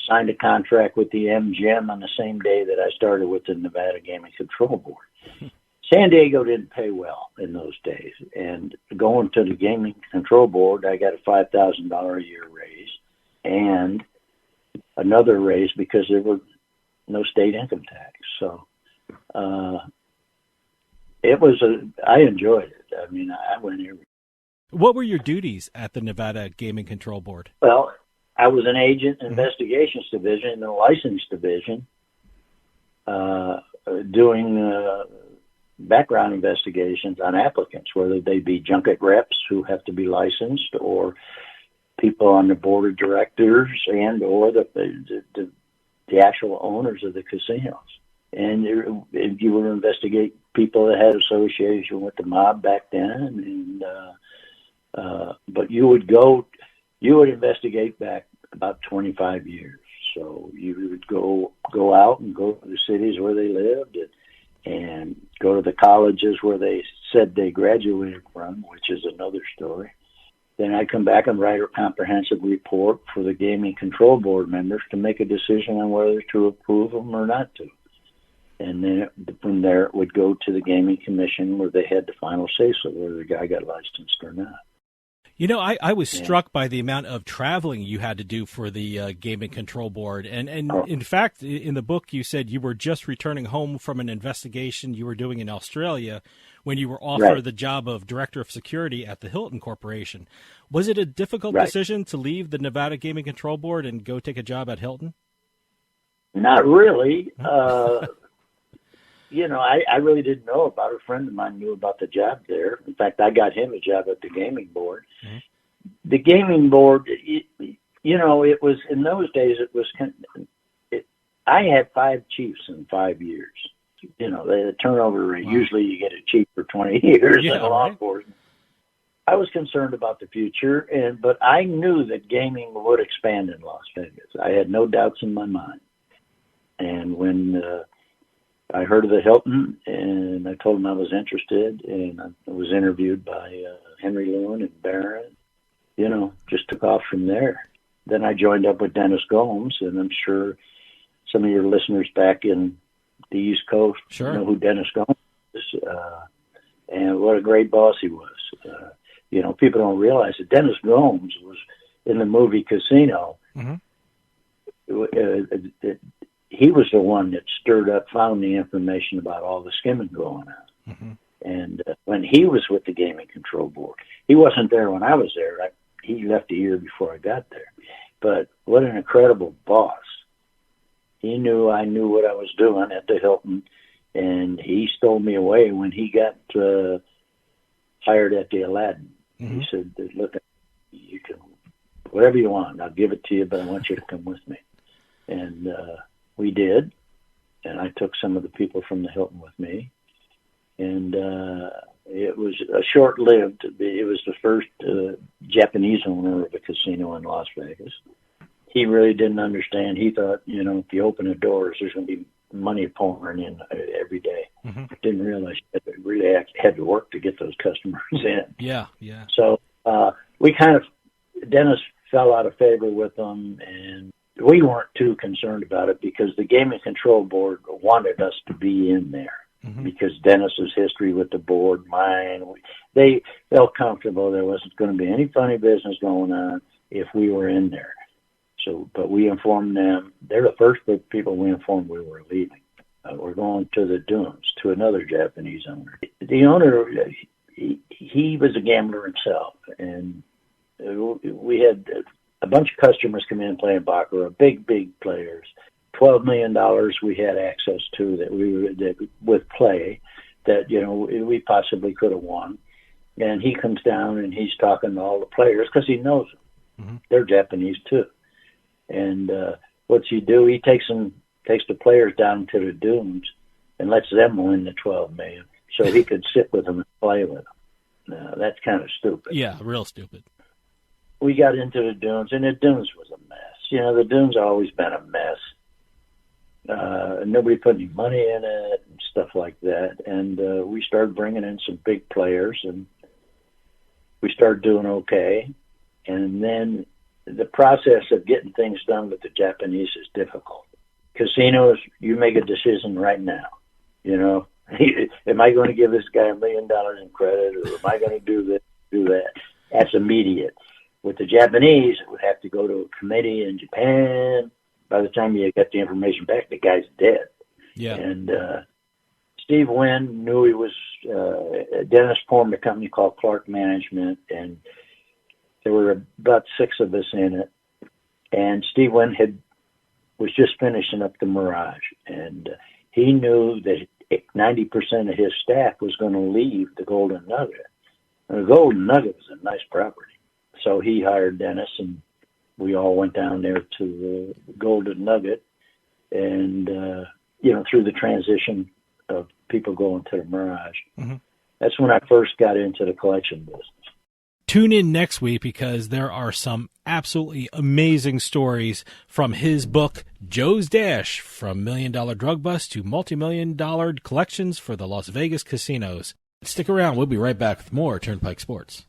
signed a contract with the MGM on the same day that I started with the Nevada Gaming Control Board. San Diego didn't pay well in those days, and going to the Gaming Control Board, I got a $5,000 a year raise and another raise because there were no state income tax. So I enjoyed it. I mean, I went here. What were your duties at the Nevada Gaming Control Board? Well, I was an agent in investigations division and a license division, doing background investigations on applicants, whether they be junket reps who have to be licensed or people on the board of directors and or the actual owners of the casinos. And you would investigate people that had association with the mob back then, and but you would investigate back about 25 years. So you would go out and go to the cities where they lived and go to the colleges where they said they graduated from, which is another story. Then I'd come back and write a comprehensive report for the Gaming Control Board members to make a decision on whether to approve them or not to. And then from there it would go to the Gaming Commission where they had the final say-so whether the guy got licensed or not. I was struck by the amount of traveling you had to do for the Gaming Control Board. And in fact, in the book, you said you were just returning home from an investigation you were doing in Australia when you were offered the job of Director of Security at the Hilton Corporation. Was it a difficult decision to leave the Nevada Gaming Control Board and go take a job at Hilton? Not really. I really didn't know about it. A friend of mine knew about the job there. In fact, I got him a job at the gaming board. The gaming board, it was, in those days, it was, I had 5 chiefs in 5 years. The turnover rate, usually you get a chief for 20 years in law enforcement. I was concerned about the future, but I knew that gaming would expand in Las Vegas. I had no doubts in my mind. And when I heard of the Hilton, and I told him I was interested, and I was interviewed by Henry Lewin and Barron. Just took off from there. Then I joined up with Dennis Gomes, and I'm sure some of your listeners back in the East Coast know who Dennis Gomes is, and what a great boss he was. People don't realize that Dennis Gomes was in the movie Casino. He was the one that found the information about all the skimming going on. And when he was with the Gaming Control Board, he wasn't there when I was there. He left a year before I got there. But what an incredible boss. He knew I knew what I was doing at the Hilton, and he stole me away when he got hired at the Aladdin. He said, look, you can, whatever you want, I'll give it to you, but I want you to come with me. And we did. And I took some of the people from the Hilton with me. And it was a short-lived, it was the first Japanese owner of a casino in Las Vegas. He really didn't understand. He thought, if you open the doors, there's going to be money pouring in every day. Didn't realize you really had to work to get those customers in. Yeah. So we Dennis fell out of favor with them, and we weren't too concerned about it because the Gaming Control Board wanted us to be in there. Because Dennis's history with the board, mine, they felt comfortable there wasn't going to be any funny business going on if we were in there. So, but we informed them. They're the first people we informed we were leaving. We're going to the Dunes, to another Japanese owner. The owner, he was a gambler himself, and we had a bunch of customers come in playing baccarat, big players. $12 million we had access to that with play that, we possibly could have won. And he comes down and he's talking to all the players because he knows them. They're Japanese too. And what's he do? He takes the players down to the Dunes and lets them win the $12 million so he could sit with them and play with them. Now, that's kind of stupid. Yeah, real stupid. We got into the Dunes, and the Dunes was a mess. The Dunes have always been a mess. Nobody put any money in it and stuff like that. And we started bringing in some big players, and we started doing okay. And then the process of getting things done with the Japanese is difficult. Casinos, you make a decision right now. Am I going to give this guy $1 million in credit, or am I going to do this, do that? That's immediate. With the Japanese, it would have to go to a committee in Japan. By the time you get the information back, the guy's dead. Yeah. And Steve Wynn knew he was. Dennis formed a company called Clark Management, and there were about 6 of us in it. And Steve Wynn was just finishing up the Mirage, and he knew that 90% of his staff was going to leave the Golden Nugget. And the Golden Nugget was a nice property, so he hired Dennis, and we all went down there to the Golden Nugget, and through the transition of people going to the Mirage. That's when I first got into the collection business. Tune in next week because there are some absolutely amazing stories from his book, Joe's Dash, From $1 Million Drug Bust to Multi-Million-Dollar Collections for the Las Vegas Casinos. Stick around. We'll be right back with more Turnpike Sports.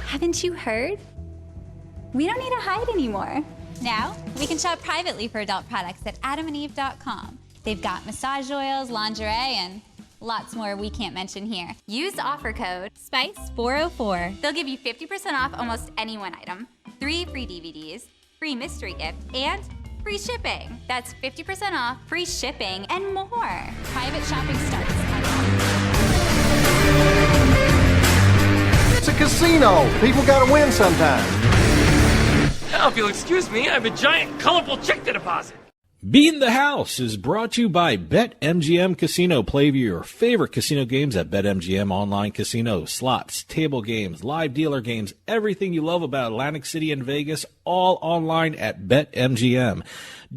Haven't you heard? We don't need to hide anymore. Now, we can shop privately for adult products at adamandeve.com. They've got massage oils, lingerie, and lots more we can't mention here. Use offer code SPICE404. They'll give you 50% off almost any one item, 3 free DVDs, free mystery gift, and free shipping. That's 50% off, free shipping, and more. Private shopping starts. casino. People got to win sometime. Now, if you'll excuse me, I have a giant, colorful check to deposit. Beatin The House is brought to you by BetMGM Casino. Play your favorite casino games at BetMGM Online Casino. Slots, table games, live dealer games, everything you love about Atlantic City and Vegas, all online at BetMGM.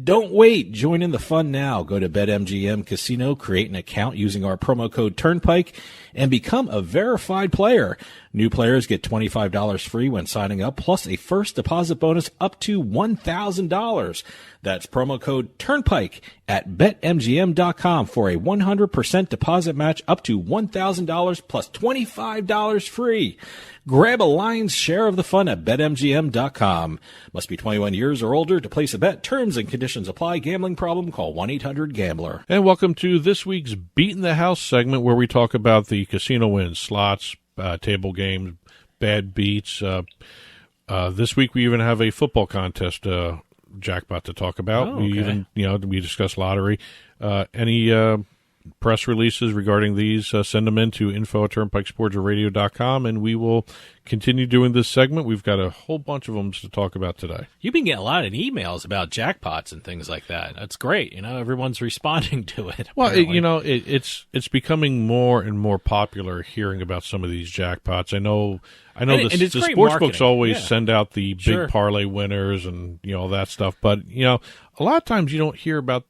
Don't wait. Join in the fun now. Go to BetMGM Casino, create an account using our promo code Turnpike, and become a verified player. New players get $25 free when signing up, plus a first deposit bonus up to $1,000. That's promo code Turnpike at BetMGM.com for a 100% deposit match up to $1,000 plus $25 free. Grab a lion's share of the fun at BetMGM.com. Must be 21 years or older to place a bet. Terms and conditions apply. Gambling problem? Call 1-800-GAMBLER. And welcome to this week's Beatin the House segment, where we talk about the casino wins, slots, table games, bad beats. This week we even have a football contest jackpot to talk about. Oh, okay. We discuss lottery. Any press releases regarding these, send them in to info@turnpikesportsradio.com, and we will continue doing this segment. We've got a whole bunch of them to talk about today. You've been getting a lot of emails about jackpots and things like that. That's great. Everyone's responding to it. Well, it's becoming more and more popular hearing about some of these jackpots. I know the sports books always send out the big parlay winners and all that stuff, but a lot of times you don't hear about.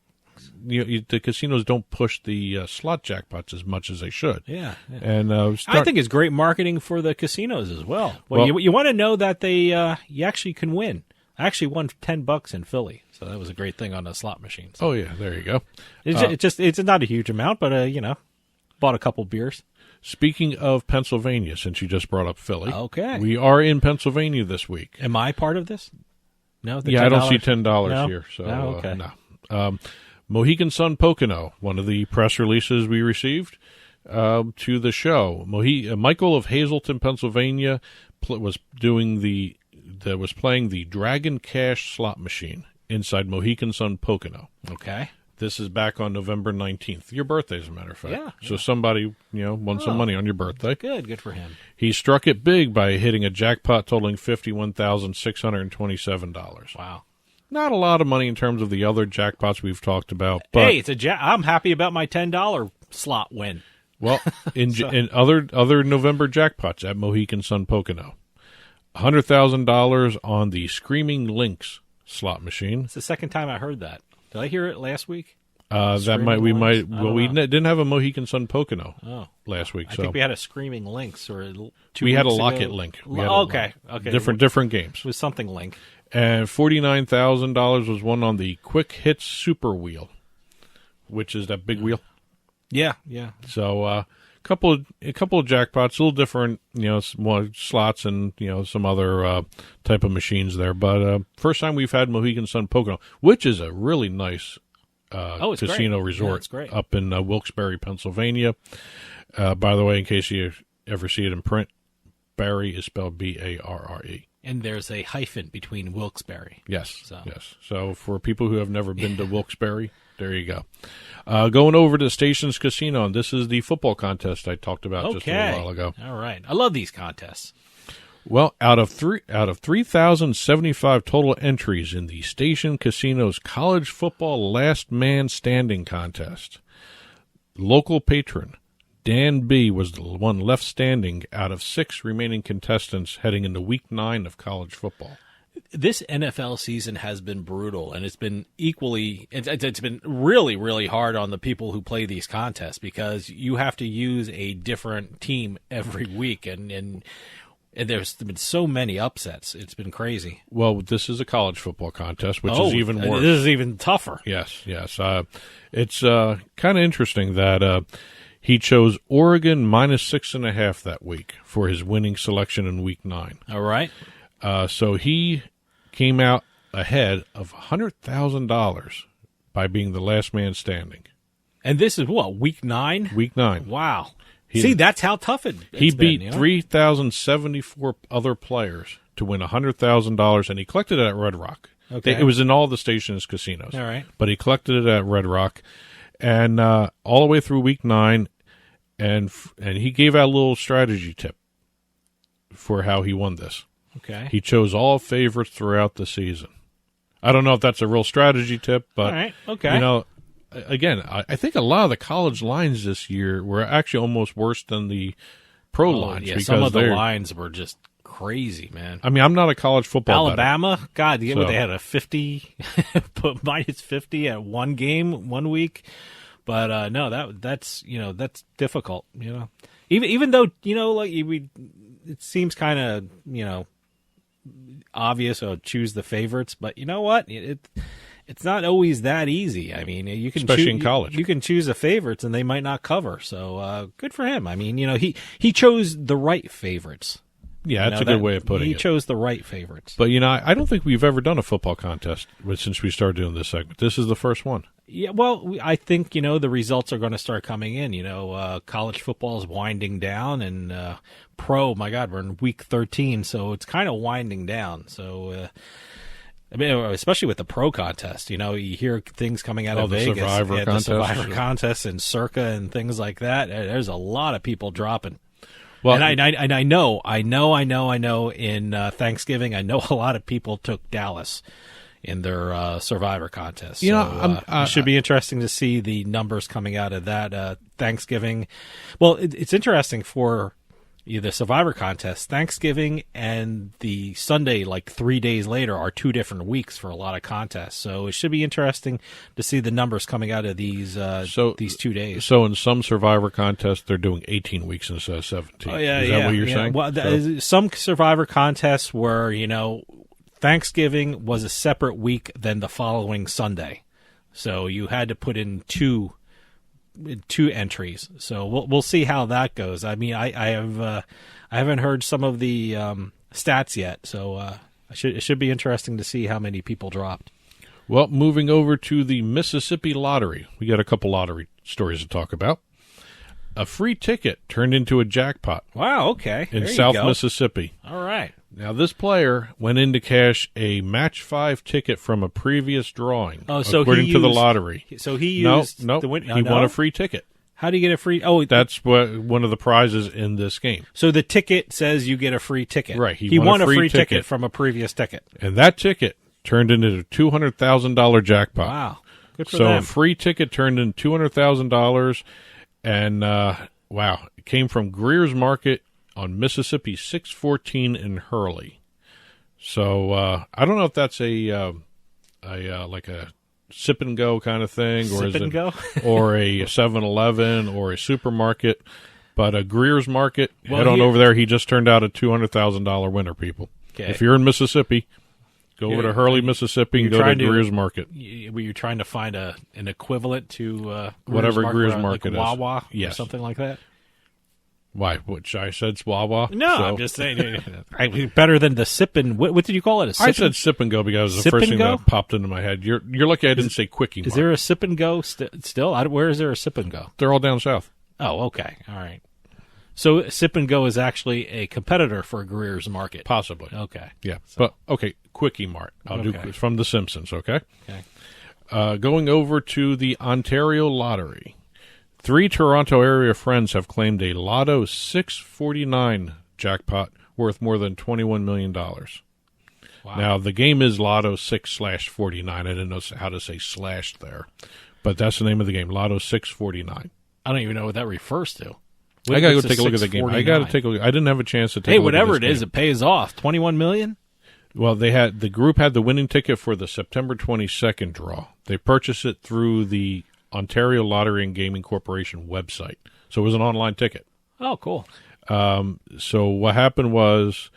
The casinos don't push the slot jackpots as much as they should. Yeah. And I think it's great marketing for the casinos as well. Well, you want to know that they you actually can win. I actually won $10 in Philly, so that was a great thing on the slot machines. Oh yeah, there you go. It's not a huge amount, but bought a couple beers. Speaking of Pennsylvania, since you just brought up Philly, okay, we are in Pennsylvania this week. Am I part of this? No. I don't see $10 here. So okay. No. Mohegan Sun Pocono, one of the press releases we received to the show. Michael of Hazleton, Pennsylvania, was playing the Dragon Cash slot machine inside Mohegan Sun Pocono. Okay. This is back on November 19th. Your birthday, as a matter of fact. Yeah. So somebody, won some money on your birthday. Good for him. He struck it big by hitting a jackpot totaling $51,627. Wow. Not a lot of money in terms of the other jackpots we've talked about. But, hey, I'm happy about my $10 slot win. Well, in other November jackpots at Mohegan Sun Pocono, $100,000 on the Screaming Lynx slot machine. It's the second time I heard that. Did I hear it last week? We didn't have a Mohegan Sun Pocono last week. I think we had a Screaming Lynx or 2 weeks we had a ago. Locket Link. Okay. Different games. It was something Link. And $49,000 was won on the Quick Hits Super Wheel, which is that big wheel. Yeah. So a couple of jackpots, a little different, more slots and some other type of machines there. But first time we've had Mohegan Sun Pocono, which is a really nice casino resort up in Wilkes-Barre, Pennsylvania. By the way, in case you ever see it in print, Barry is spelled B-A-R-R-E. And there's a hyphen between Wilkes-Barre. Yes. So for people who have never been to Wilkes-Barre, there you go. Going over to Stations Casino, and this is the football contest I talked about just a little while ago. All right. I love these contests. Well, out of 3,075 total entries in the Station Casino's College Football Last Man Standing contest, local patron Dan B. was the one left standing out of 6 remaining contestants heading into Week 9 of college football. This NFL season has been brutal, and it's been it's been really, really hard on the people who play these contests because you have to use a different team every week, and there's been so many upsets. It's been crazy. Well, this is a college football contest, which is even worse. This is even tougher. Yes. It's kind of interesting that he chose Oregon -6.5 that week for his winning selection in Week 9. All right. So he came out ahead of $100,000 by being the last man standing. And this is what, Week 9? Week 9. Wow. See, that's how tough it's he beat been, 3,074 other players to win $100,000, and he collected it at Red Rock. Okay. It was in all the Stations casinos. All right. But he collected it at Red Rock, and all the way through Week 9, and he gave out a little strategy tip. for how he won this. Okay. He chose all favorites throughout the season. I don't know if that's a real strategy tip, but, all right. Okay. Again, I think a lot of the college lines this year were actually almost worse than the pro lines. Yeah, because some of the lines were just crazy, man. I mean, I'm not a college football Alabama, better. God, they had a 50, minus 50 at one game, 1 week. But no, that's difficult. Even though it seems kind of obvious. Choose the favorites, but you know what? It's not always that easy. I mean, you can especially in college. You can choose the favorites, and they might not cover. So good for him. I mean, he chose the right favorites. Yeah, that's a good way of putting it. He chose the right favorites. But, I don't think we've ever done a football contest since we started doing this segment. This is the first one. Yeah, well, I think, the results are going to start coming in. College football is winding down, and pro, my God, we're in week 13, so it's kind of winding down. So, especially with the pro contest, you hear things coming out of Vegas. The Survivor contest and Circa and things like that. There's a lot of people dropping. Well, and I know. In Thanksgiving, I know a lot of people took Dallas in their Survivor contest. It should be interesting to see the numbers coming out of that Thanksgiving. Well, it's interesting for the Survivor contest. Thanksgiving and the Sunday, like 3 days later, are 2 different weeks for a lot of contests. So it should be interesting to see the numbers coming out of these 2 days. So in some Survivor contests, they're doing 18 weeks instead of 17. Oh, yeah, Is that what you're saying? Well, some Survivor contests were, Thanksgiving was a separate week than the following Sunday. So you had to put in two entries. So we'll see how that goes. I mean, I haven't heard some of the stats yet, so it should be interesting to see how many people dropped. Well, moving over to the Mississippi Lottery, we got a couple lottery stories to talk about. A free ticket turned into a jackpot. Wow, okay. In South Mississippi. All right. Now, this player went in to cash a match 5 ticket from a previous drawing, according to the lottery. So he used he won a free ticket. How do you get a free? Oh, that's one of the prizes in this game. So the ticket says you get a free ticket. Right. He won a free ticket from a previous ticket. And that ticket turned into a $200,000 jackpot. Wow. Good for them. So a free ticket turned into $200,000, and wow, it came from Greer's Market on Mississippi 614 in Hurley. So I don't know if that's a like a sip and go kind of thing, or sip and go, or a 7-Eleven or a supermarket. But a Greer's Market, head on over there. He just turned out a $200,000 winner. People, if you're in Mississippi, go over to Hurley, Mississippi, and go to Greer's Market. Were you trying to find an equivalent to whatever Greer's Market like is, Wawa, yes, or something like that? Why? Which I said Wawa? No, so. I'm just saying. Better than the sip and what did you call it? I said sip and go because it was the first thing that popped into my head. You're lucky I didn't say Quickie Mart. Is there a sip and go still? Where is there a sip and go? They're all down south. Oh, okay, all right. So sip and go is actually a competitor for Greer's Market, possibly. Okay, yeah, but okay, Quickie Mart. I'll do from The Simpsons. Okay. Okay. Going over to the Ontario Lottery. 3 Toronto area friends have claimed a Lotto 649 jackpot worth more than $21 million. Wow. Now, the game is Lotto 6/49. I didn't know how to say slash there, but that's the name of the game, Lotto 649. I don't even know what that refers to. I got to go take a look at the game. I got to take a look. I didn't have a chance to take a look whatever at this it is, game. It pays off. $21 million? Well, the group had the winning ticket for the September 22nd draw. They purchased it through the Ontario Lottery and Gaming Corporation website. So it was an online ticket. Oh, cool. So what happened was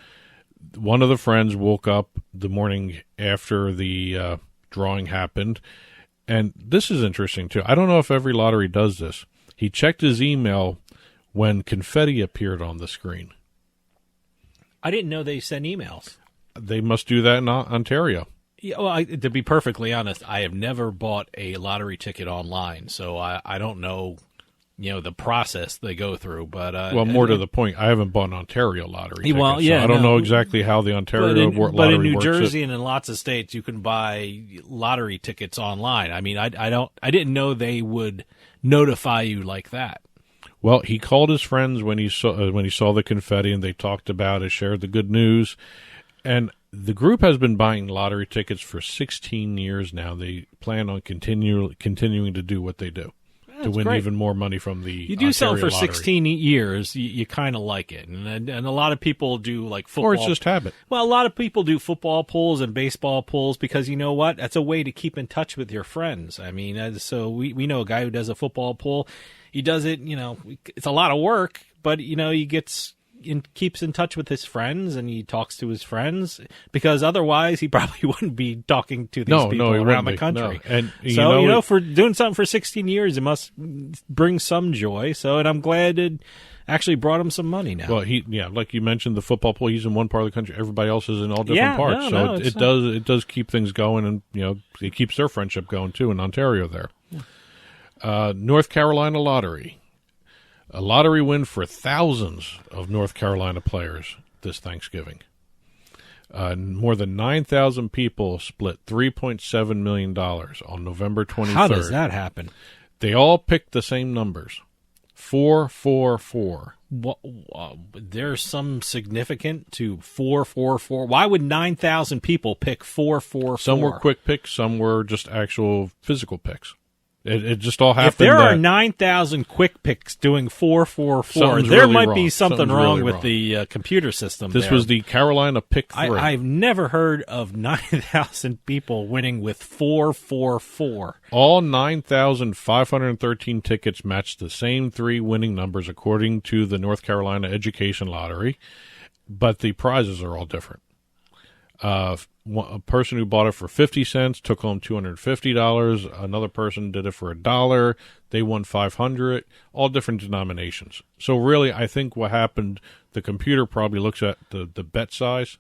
one of the friends woke up the morning after the drawing happened. And this is interesting, too. I don't know if every lottery does this. He checked his email when confetti appeared on the screen. I didn't know they sent emails. They must do that in Ontario. Yeah, well, to be perfectly honest, I have never bought a lottery ticket online, so I don't know, the process they go through. But more to the point, I haven't bought an Ontario lottery ticket, well, yeah, so I don't know exactly how the Ontario lottery works. But in New Jersey and in lots of states, you can buy lottery tickets online. I mean, I didn't know they would notify you like that. Well, he called his friends when he saw the confetti, and they talked about it, shared the good news. And the group has been buying lottery tickets for 16 years now. They plan on continuing to do what they do. To win even more money from the You do Ontario something for lottery. 16 years, you kind of like it. And a lot of people do like football. Or it's just habit. Well, a lot of people do football pools and baseball pools because you know what? That's a way to keep in touch with your friends. I mean, so we know a guy who does a football pool. He does it, it's a lot of work, but, he keeps in touch with his friends and he talks to his friends because otherwise he probably wouldn't be talking to these people around the country. No. And so, for doing something for 16 years, it must bring some joy. So, and I'm glad it actually brought him some money now. Well, like you mentioned, the football pool, he's in one part of the country. Everybody else is in all different parts. It does keep things going, and, it keeps their friendship going, too, in Ontario there. North Carolina Lottery. A lottery win for thousands of North Carolina players this Thanksgiving. More than 9,000 people split $3.7 million on November 23rd. How does that happen? They all picked the same numbers. 444. There's some significant to 444. Why would 9,000 people pick 444? Some were quick picks, some were just actual physical picks. It just all happened. If there are 9,000 quick picks doing 444, there might be something wrong with the computer system. This was the Carolina Pick 3. I've never heard of 9,000 people winning with 444. All 9,513 tickets matched the same three winning numbers according to the North Carolina Education Lottery, but the prizes are all different. A person who bought it for 50 cents took home $250. Another person did it for $1. They won $500. All different denominations. So really, I think what happened, the computer probably looks at the bet size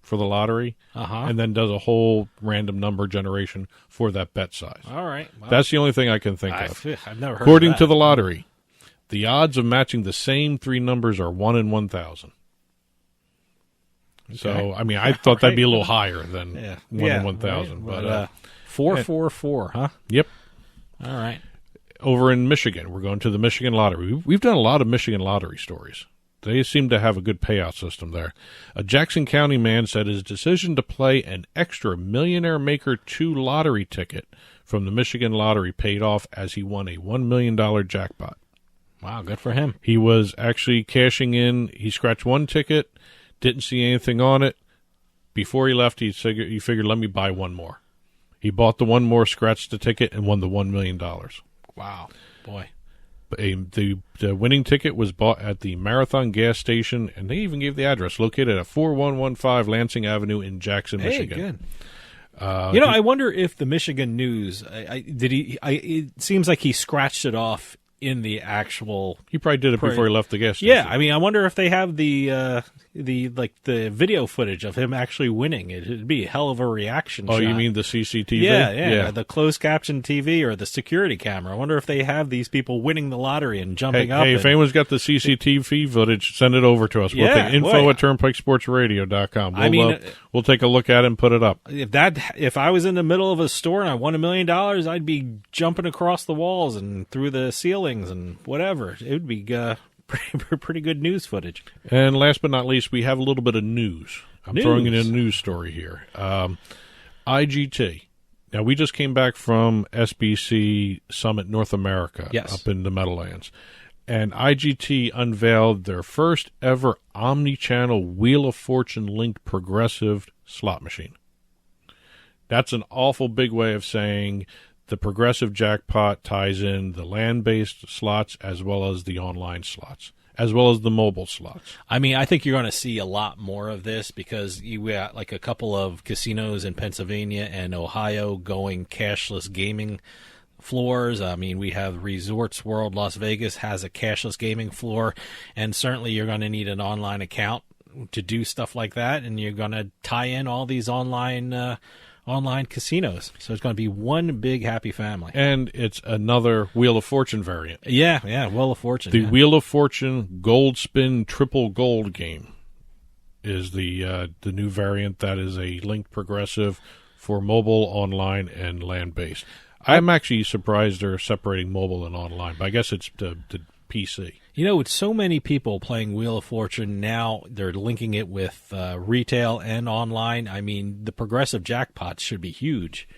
for the lottery and then does a whole random number generation for that bet size. All right. Well, that's the only thing I can think of. I've never heard According of that. to the lottery, the odds of matching the same three numbers are 1 in 1,000. Okay. So, I mean, I thought that'd be a little higher than 1 in 1,000. Right. But 444, huh? Yep. All right. Over in Michigan, we're going to the Michigan Lottery. We've done a lot of Michigan Lottery stories. They seem to have a good payout system there. A Jackson County man said his decision to play an extra Millionaire Maker 2 lottery ticket from the Michigan Lottery paid off as he won a $1 million jackpot. Wow, good for him. He was actually cashing in. He scratched one ticket. Didn't see anything on it. Before he left, he figured, let me buy one more. He bought the one more, scratched the ticket, and won the $1 million. Wow. Boy. The winning ticket was bought at the Marathon gas station, and they even gave the address, located at 4115 Lansing Avenue in Jackson, Michigan. Good. I wonder if the Michigan News, it seems like he scratched it off in the actual... He probably did it before he left the gas station. Yeah, I mean, I wonder if they have the video footage of him actually winning. It'd be a hell of a reaction shot. You mean the CCTV? Yeah, the closed caption TV or the security camera. I wonder if they have these people winning the lottery and jumping up. Hey, if anyone's got the CCTV footage, send it over to us. We'll take info at turnpikesportsradio.com. We'll take a look at it and put it up. If I was in the middle of a store and I won $1 million, I'd be jumping across the walls and through the ceilings and whatever. It would be pretty good news footage. And last but not least, we have a little bit of news. I'm throwing in a news story here. IGT. Now, we just came back from SBC Summit North America up in the Meadowlands. And IGT unveiled their first ever omni-channel Wheel of Fortune linked progressive slot machine. That's an awful big way of saying the progressive jackpot ties in the land-based slots as well as the online slots, as well as the mobile slots. I mean, I think you're going to see a lot more of this because you got like a couple of casinos in Pennsylvania and Ohio going cashless gaming floors. I mean, we have Resorts World Las Vegas has a cashless gaming floor, and certainly you're going to need an online account to do stuff like that, and you're going to tie in all these online casinos. So it's going to be one big happy family. And it's another Wheel of Fortune variant. Yeah, Wheel of Fortune. The Wheel of Fortune Gold Spin Triple Gold game is the new variant that is a linked progressive for mobile, online, and land-based. I'm actually surprised they're separating mobile and online, but I guess it's to PC. You know, with so many people playing Wheel of Fortune now, they're linking it with retail and online. I mean, the progressive jackpots should be huge.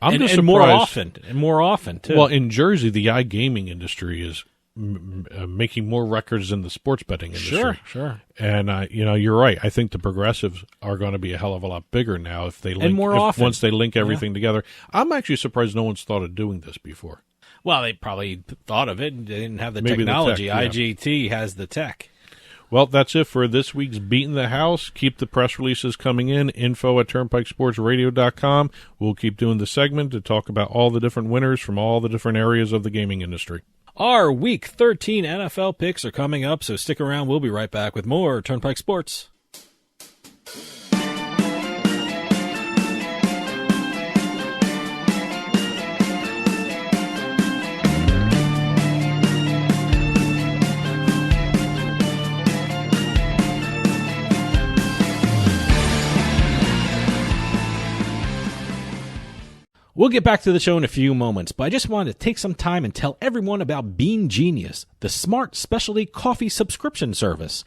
I'm just surprised. More often, too. Well, in Jersey, the iGaming industry is making more records than the sports betting industry. Sure. And you're right. I think the progressives are going to be a hell of a lot bigger now if they link, often once they link everything together. I'm actually surprised no one's thought of doing this before. Well, they probably thought of it and they didn't have the technology. The tech, IGT has the tech. Well, that's it for this week's Beatin The House. Keep the press releases coming in. info@turnpikesportsradio.com. We'll keep doing the segment to talk about all the different winners from all the different areas of the gaming industry. Our Week 13 NFL picks are coming up, so stick around. We'll be right back with more Turnpike Sports. We'll get back to the show in a few moments, but I just wanted to take some time and tell everyone about Bean Genius, the smart specialty coffee subscription service.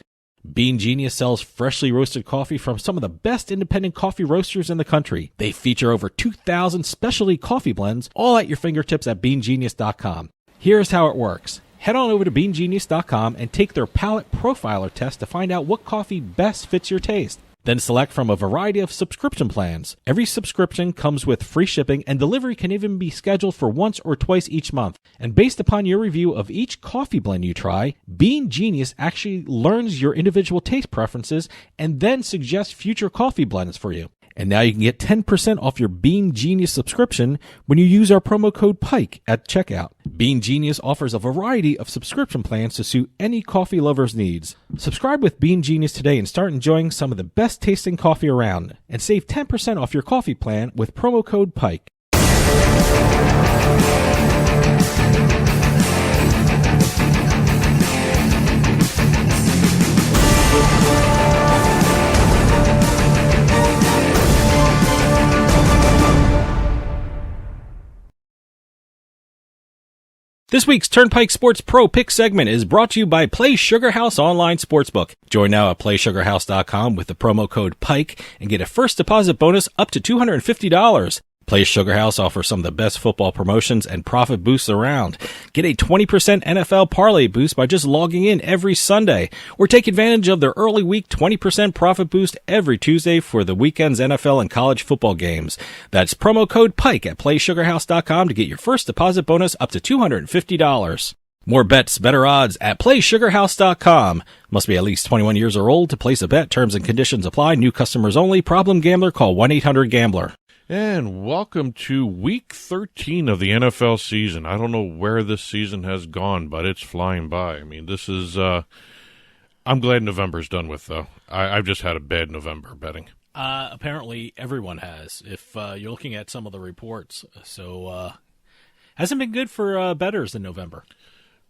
Bean Genius sells freshly roasted coffee from some of the best independent coffee roasters in the country. They feature over 2,000 specialty coffee blends, all at your fingertips at beangenius.com. Here's how it works. Head on over to beangenius.com and take their palate profiler test to find out what coffee best fits your taste. Then select from a variety of subscription plans. Every subscription comes with free shipping, and delivery can even be scheduled for once or twice each month. And based upon your review of each coffee blend you try, Bean Genius actually learns your individual taste preferences and then suggests future coffee blends for you. And now you can get 10% off your Bean Genius subscription when you use our promo code PIKE at checkout. Bean Genius offers a variety of subscription plans to suit any coffee lover's needs. Subscribe with Bean Genius today and start enjoying some of the best tasting coffee around. And save 10% off your coffee plan with promo code PIKE. This week's Turnpike Sports Pro Pick segment is brought to you by Play Sugar House Online Sportsbook. Join now at PlaySugarHouse.com with the promo code PIKE and get a first deposit bonus up to $250. Play Sugar House offers some of the best football promotions and profit boosts around. Get a 20% NFL parlay boost by just logging in every Sunday, or take advantage of their early week 20% profit boost every Tuesday for the weekend's NFL and college football games. That's promo code PIKE at PlaySugarHouse.com to get your first deposit bonus up to $250. More bets, better odds at PlaySugarHouse.com. Must be at least 21 years or old to place a bet. Terms and conditions apply. New customers only. Problem gambler, call 1-800-GAMBLER. And welcome to Week 13 of the NFL season. I don't know where this season has gone, but it's flying by. I mean, this is, I'm glad November's done with, though. I've just had a bad November betting. Apparently everyone has, if you're looking at some of the reports. So, hasn't been good for bettors in November.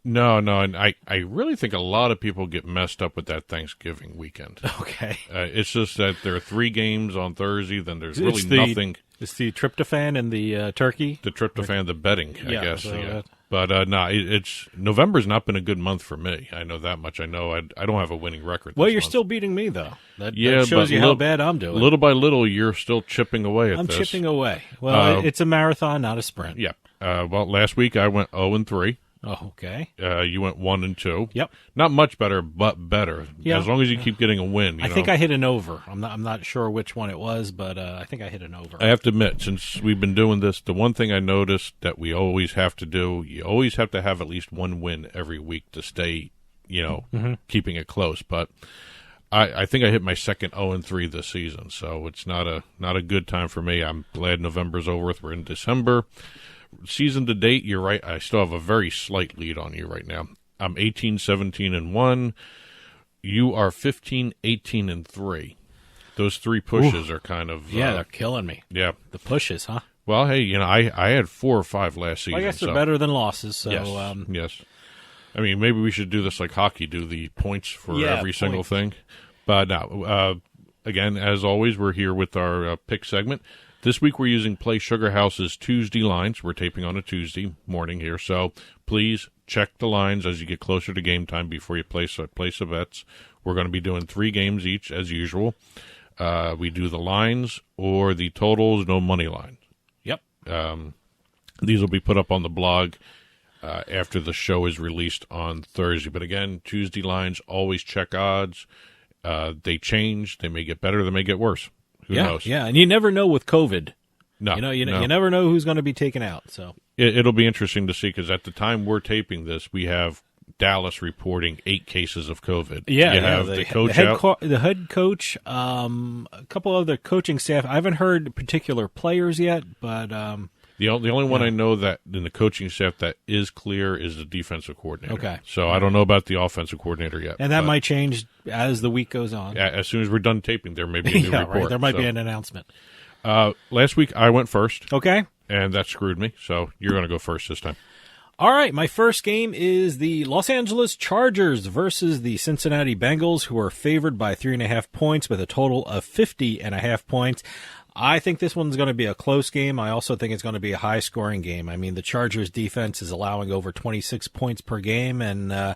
No, and I really think a lot of people get messed up with that Thanksgiving weekend. Okay. It's just that there are 3 games on Thursday, then there's really nothing. It's the tryptophan and the turkey? The tryptophan, the betting, I guess. So yeah. But, it's November's not been a good month for me. I know that much. I know I don't have a winning record. Well, you're month. Still beating me, though. That but shows you how bad I'm doing. Little by little, you're still chipping away at this. I'm chipping away. Well, it's a marathon, not a sprint. Yeah. Well, last week I went 0-3. Oh, okay. You went 1-2. Yep. Not much better, but better. Yeah. As long as you keep getting a win. I think I hit an over. I'm not sure which one it was, but I think I hit an over. I have to admit, since we've been doing this, the one thing I noticed that we always have to do, you always have to have at least one win every week to stay, keeping it close. But I think I hit my second 0-3 this season, so it's not a good time for me. I'm glad November's over with. We're in December. Season to date, you're right. I still have a very slight lead on you right now. I'm 18-17-1. You are 15-18-3. Those 3 pushes are kind of they're killing me. Yeah, the pushes, huh? Well, hey, I had 4 or 5 last season. I guess they're better than losses. So yes. I mean, maybe we should do this like hockey, do the points for every single thing. But now, again, as always, we're here with our pick segment. This week we're using Play Sugar House's Tuesday lines. We're taping on a Tuesday morning here, so please check the lines as you get closer to game time before you place the bets. We're going to be doing 3 games each, as usual. We do the lines or the totals, no money line. Yep. These will be put up on the blog after the show is released on Thursday. But again, Tuesday lines, always check odds. They change. They may get better. They may get worse. Who knows? Yeah, and you never know with COVID. No, you never know who's going to be taken out. So it'll be interesting to see, because at the time we're taping this, we have Dallas reporting 8 cases of COVID. Yeah, you have the coach the head coach, a couple other coaching staff. I haven't heard particular players yet, but the only one I know that in the coaching staff that is clear is the defensive coordinator. Okay, so I don't know about the offensive coordinator yet, and that might change as the week goes on. As soon as we're done taping, there may be a new report. Right. There might be an announcement. Last week I went first. Okay. And that screwed me, so you're going to go first this time. All right, my first game is the Los Angeles Chargers versus the Cincinnati Bengals, who are favored by 3.5 points with a total of 50.5 points. I think this one's going to be a close game. I also think it's going to be a high-scoring game. I mean, the Chargers' defense is allowing over 26 points per game, and the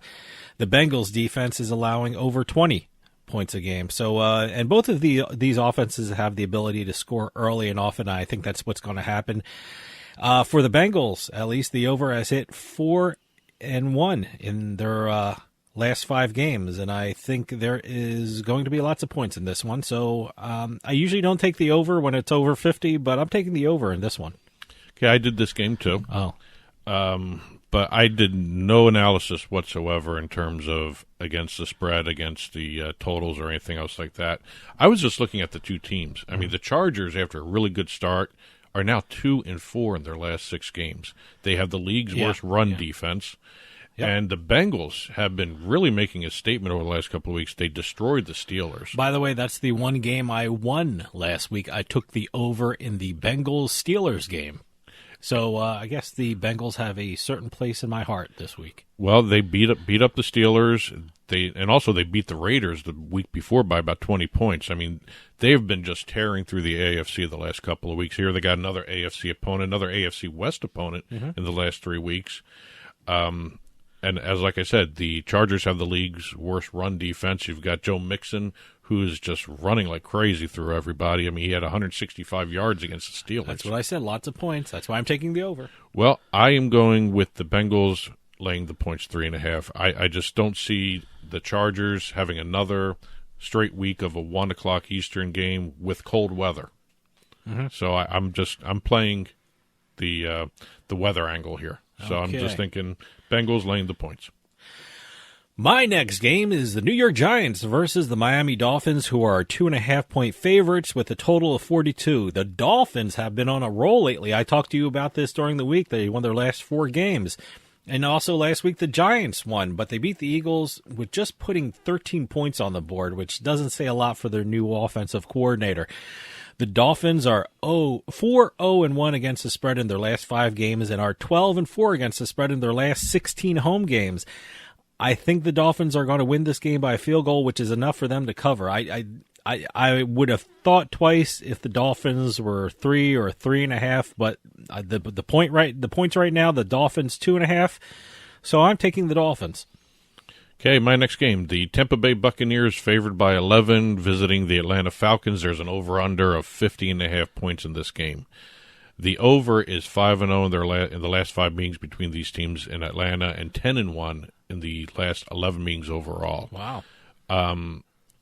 Bengals' defense is allowing over 20 points a game. So, and both of these offenses have the ability to score early and often. I think that's what's going to happen. For the Bengals, at least, the over has hit 4-1 in their last 5 games, and I think there is going to be lots of points in this one. So I usually don't take the over when it's over 50, but I'm taking the over in this one. Okay, I did this game too. Oh. But I did no analysis whatsoever in terms of against the spread, against the totals, or anything else like that. I was just looking at the 2 teams. I mean, the Chargers, after a really good start, are now 2-4 in their last 6 games. They have the league's worst run defense. Yep. And the Bengals have been really making a statement over the last couple of weeks. They destroyed the Steelers. By the way, that's the one game I won last week. I took the over in the Bengals-Steelers game. So I guess the Bengals have a certain place in my heart this week. Well, they beat up the Steelers. And also they beat the Raiders the week before by about 20 points. I mean, they've been just tearing through the AFC the last couple of weeks. Here they got another AFC opponent, another AFC West opponent in the last 3 weeks. And as like I said, the Chargers have the league's worst run defense. You've got Joe Mixon, who's just running like crazy through everybody. I mean, he had 165 yards against the Steelers. That's what I said, lots of points. That's why I'm taking the over. Well, I am going with the Bengals laying the points 3.5. I just don't see the Chargers having another straight week of a 1 o'clock Eastern game with cold weather. So I'm playing the weather angle here. So I'm just thinking Bengals laying the points. My next game is the New York Giants versus the Miami Dolphins, who are 2.5-point favorites with a total of 42. The Dolphins have been on a roll lately. I talked to you about this during the week. They won their last 4 games. And also last week the Giants won, but they beat the Eagles with just putting 13 points on the board, which doesn't say a lot for their new offensive coordinator. The Dolphins are 4-0-1 against the spread in their last 5 games and are 12-4 against the spread in their last 16 home games. I think the Dolphins are going to win this game by a field goal, which is enough for them to cover. I would have thought twice if the Dolphins were 3 or 3.5, but the points right now, the Dolphins 2.5. So I'm taking the Dolphins. Okay, my next game, the Tampa Bay Buccaneers favored by 11, visiting the Atlanta Falcons. There's an over/under of 50.5 points in this game. The over is 5-0 in the last 5 meetings between these teams in Atlanta, and 10-1 in the last 11 meetings overall. Wow.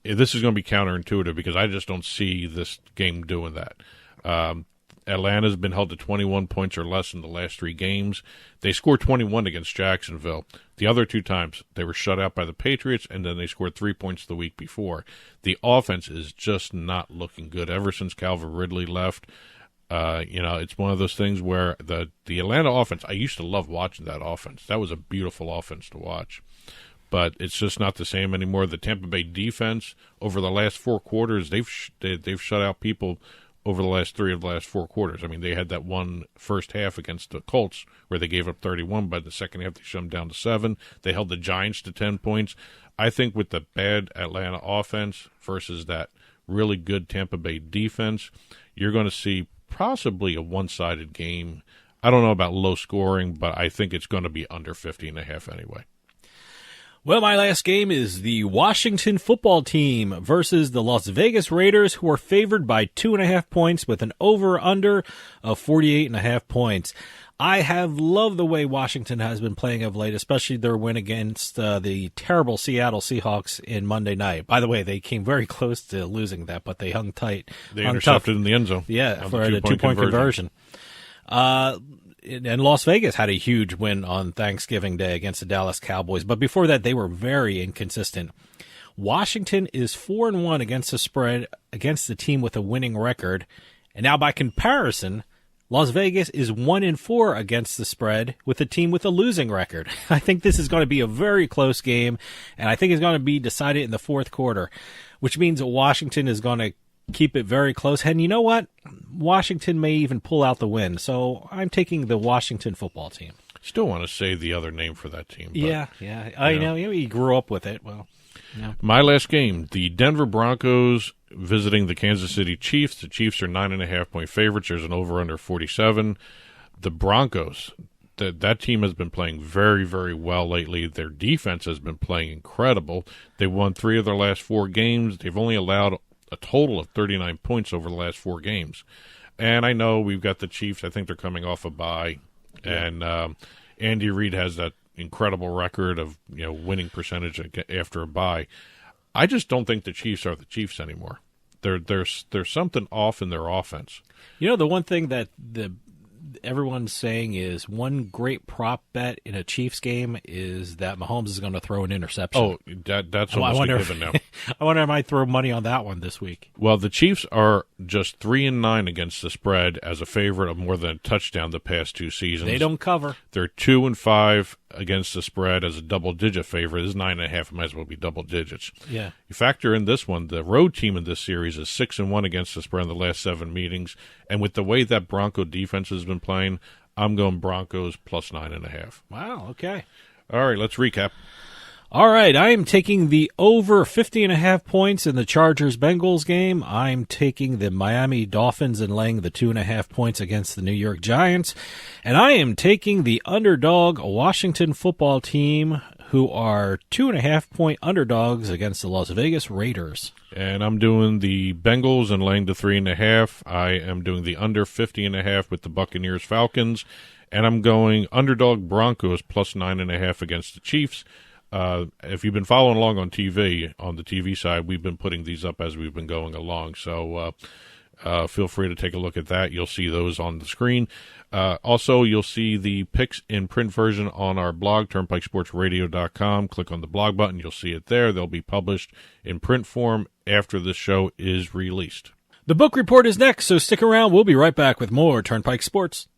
This is going to be counterintuitive because I just don't see this game doing that. Atlanta's been held to 21 points or less in the last 3 games. They scored 21 against Jacksonville. The other 2 times, they were shut out by the Patriots, and then they scored 3 points the week before. The offense is just not looking good. Ever since Calvin Ridley left, it's one of those things where the Atlanta offense, I used to love watching that offense. That was a beautiful offense to watch. But it's just not the same anymore. The Tampa Bay defense, over the last 4 quarters, they've shut out people over the last 3 of the last 4 quarters. I mean, they had that one first half against the Colts where they gave up 31. By the second half, they shut them down to 7. They held the Giants to 10 points. I think with the bad Atlanta offense versus that really good Tampa Bay defense, you're going to see possibly a one-sided game. I don't know about low scoring, but I think it's going to be under 50.5 anyway. Well, my last game is the Washington football team versus the Las Vegas Raiders, who are favored by 2.5 points with an over-under of 48.5 points. I have loved the way Washington has been playing of late, especially their win against the terrible Seattle Seahawks in Monday night. By the way, they came very close to losing that, but they hung tight. They intercepted in the end zone. Yeah, for the two-point conversion. And Las Vegas had a huge win on Thanksgiving Day against the Dallas Cowboys. But before that, they were very inconsistent. Washington is 4-1 against the spread against the team with a winning record. And now by comparison, Las Vegas is 1-4 against the spread with a team with a losing record. I think this is going to be a very close game, and I think it's going to be decided in the fourth quarter, which means Washington is going to keep it very close. And you know what? Washington may even pull out the win. So I'm taking the Washington football team. Still want to say the other name for that team. But, yeah. I know. You grew up with it. Well, My last game, the Denver Broncos visiting the Kansas City Chiefs. The Chiefs are 9.5-point favorites. There's an over-under 47. The Broncos, that team has been playing very, very well lately. Their defense has been playing incredible. They won 3 of their last 4 games. They've only allowed a total of 39 points over the last 4 games. And I know we've got the Chiefs. I think they're coming off a bye. Yeah. And Andy Reid has that incredible record of winning percentage after a bye. I just don't think the Chiefs are the Chiefs anymore. There's something off in their offense. The one thing that everyone's saying is one great prop bet in a Chiefs game is that Mahomes is going to throw an interception. Oh, that's almost a given now. I wonder if I might throw money on that one this week. Well, the Chiefs are just 3-9 against the spread as a favorite of more than a touchdown the past 2 seasons. They don't cover. They're 2-5 against the spread as a double-digit favorite. This is 9.5. It might as well be double digits. Yeah. You factor in this one, the road team in this series is 6-1 against the spread in the last 7 meetings, and with the way that Bronco defense has been playing, I'm going Broncos plus 9.5. Wow, okay. All right, let's recap. All right, I am taking the over 50.5 points in the Chargers-Bengals game. I'm taking the Miami Dolphins and laying the 2.5 points against the New York Giants. And I am taking the underdog Washington football team, who are 2.5-point underdogs against the Las Vegas Raiders. And I'm doing the Bengals and laying the 3.5. I am doing the under 50.5 with the Buccaneers Falcons. And I'm going underdog Broncos plus 9.5 against the Chiefs. If you've been following along on TV, on the TV side, we've been putting these up as we've been going along. So feel free to take a look at that. You'll see those on the screen. Also, you'll see the picks in print version on our blog, turnpikesportsradio.com. Click on the blog button. You'll see it there. They'll be published in print form after this show is released. The book report is next, so stick around. We'll be right back with more Turnpike Sports.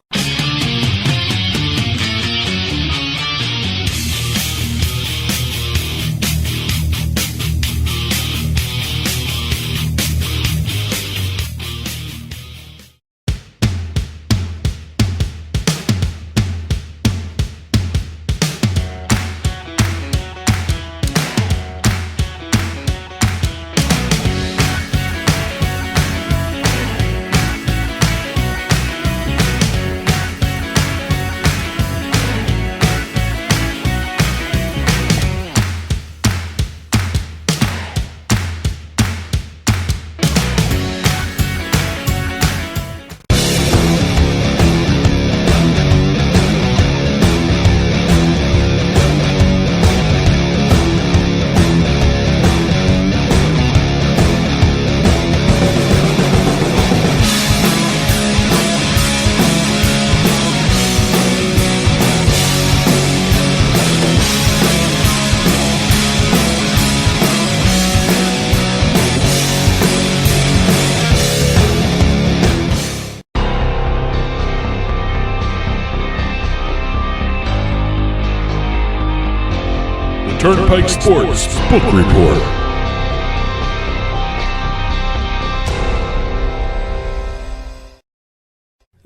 Turnpike Sports Book Report.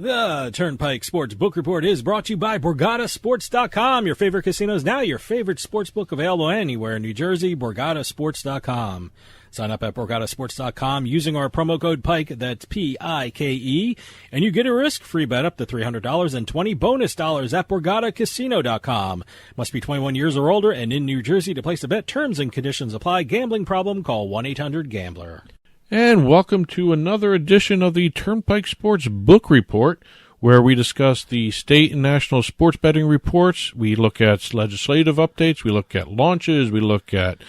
The Turnpike Sports Book Report is brought to you by BorgataSports.com. Your favorite casinos now, your favorite sports book available anywhere in New Jersey, BorgataSports.com. Sign up at BorgataSports.com using our promo code PIKE, that's P-I-K-E, and you get a risk-free bet up to $300 and 20 bonus dollars at BorgataCasino.com. Must be 21 years or older and in New Jersey to place a bet. Terms and conditions apply. Gambling problem? Call 1-800-GAMBLER. And welcome to another edition of the Turnpike Sports Book Report, where we discuss the state and national sports betting reports. We look at legislative updates. We look at launches. We look at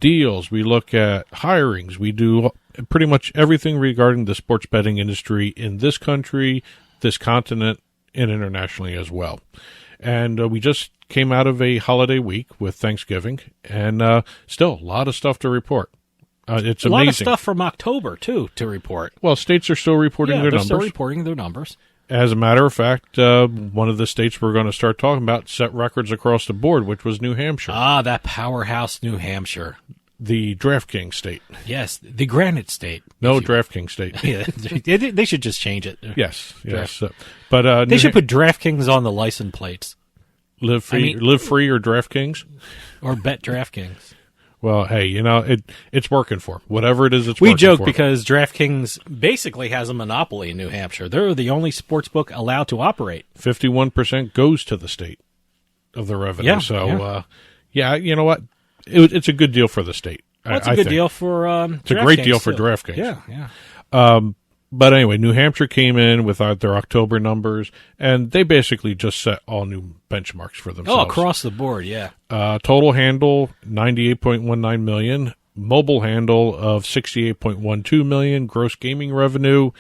deals. We look at hirings. We do pretty much everything regarding the sports betting industry in this country, this continent, and internationally as well. And we just came out of a holiday week with Thanksgiving, and still a lot of stuff to report. It's amazing. A lot of stuff from October, too, to report. Well, states are still reporting their numbers. Still reporting their numbers. As a matter of fact, one of the states we're going to start talking about set records across the board, which was New Hampshire. Ah, that powerhouse New Hampshire. The DraftKings state. Yes, the Granite State. No, DraftKings state. Yeah, they should just change it. Yes. But they should put DraftKings on the license plates. Live free or DraftKings? Or bet DraftKings. Well, hey, it's working for them. Whatever it is, it's working for them. We joke because DraftKings basically has a monopoly in New Hampshire. They're the only sports book allowed to operate. 51% goes to the state of the revenue. Yeah, so, you know what? It's a good deal for the state. Well, it's a good deal for it's a great deal for DraftKings. Yeah. But anyway, New Hampshire came in with their October numbers, and they basically just set all new benchmarks for themselves. Oh, across the board, yeah. Total handle, $98.19 million. Mobile handle of $68.12 million. Gross gaming revenue,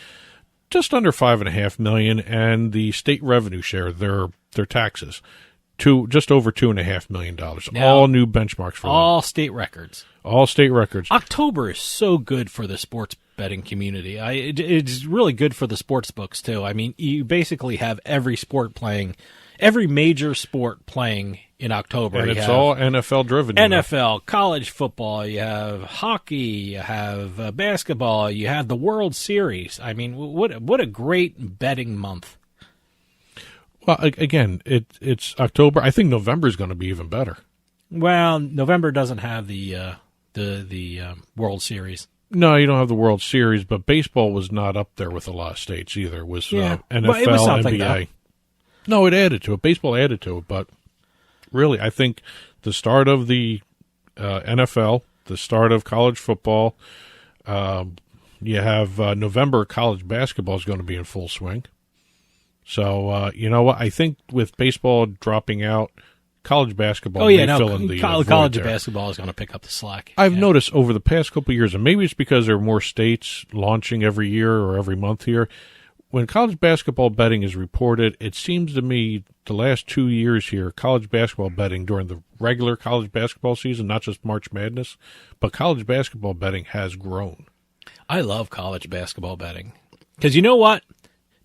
just under $5.5 million. And the state revenue share, their taxes, just over $2.5 million. Now, all new benchmarks for them. All state records. All state records. October is so good for the sports betting community. It's really good for the sports books, too. I mean, you basically have every major sport playing in October. And it's all NFL driven. NFL, college football, you have hockey, you have basketball, you have the World Series. I mean, what a great betting month. Well, again, it's October. I think November is going to be even better. Well, November doesn't have the World Series. No, you don't have the World Series, but baseball was not up there with a lot of states either. It was NFL, it was NBA. Though. No, it added to it. Baseball added to it, but really, I think the start of the NFL, the start of college football, you have November college basketball is going to be in full swing. So, you know what? I think with baseball dropping out, college basketball fill in the college basketball is going to pick up the slack. I've noticed over the past couple of years, and maybe it's because there are more states launching every year or every month here, when college basketball betting is reported, it seems to me the last 2 years here, college basketball betting during the regular college basketball season, not just March Madness, but college basketball betting has grown. I love college basketball betting because you know what?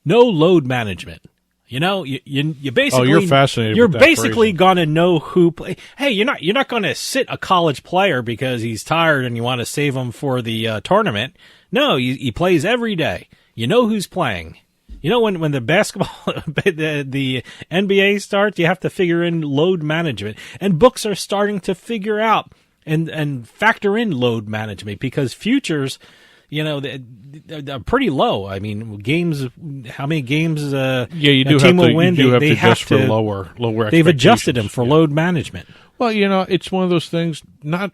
No load management. You basically. Oh, you're fascinated. You're with that basically phrasing. Gonna know who play. Hey, you're not gonna sit a college player because he's tired and you want to save him for the tournament. No, he plays every day. You know who's playing. When the basketball, the NBA starts, you have to figure in load management, and books are starting to figure out and factor in load management because futures. They're pretty low. I mean, games. How many games? You do a team have to, will win. You do have they to have adjust for lower. They've adjusted them for load management. Well, it's one of those things. Not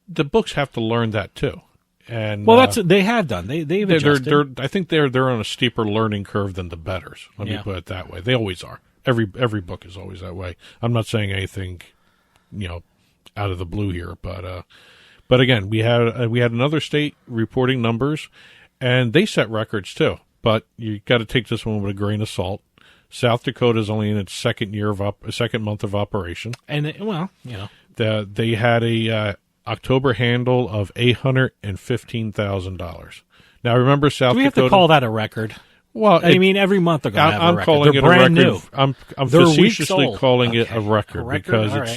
the books have to learn that too. And that's what they have done. They've adjusted. I think they're on a steeper learning curve than the bettors. Let me put it that way. They always are. Every book is always that way. I'm not saying anything, out of the blue here, but again, we had another state reporting numbers, and they set records too. But you got to take this one with a grain of salt. South Dakota is only in its second month of operation, and they had a October handle of $815,000. Now remember, South Dakota. Do we have to call that a record? Well, I mean, every month they're going to have a record. I'm calling they're it brand a record. New. I'm facetiously calling it a record because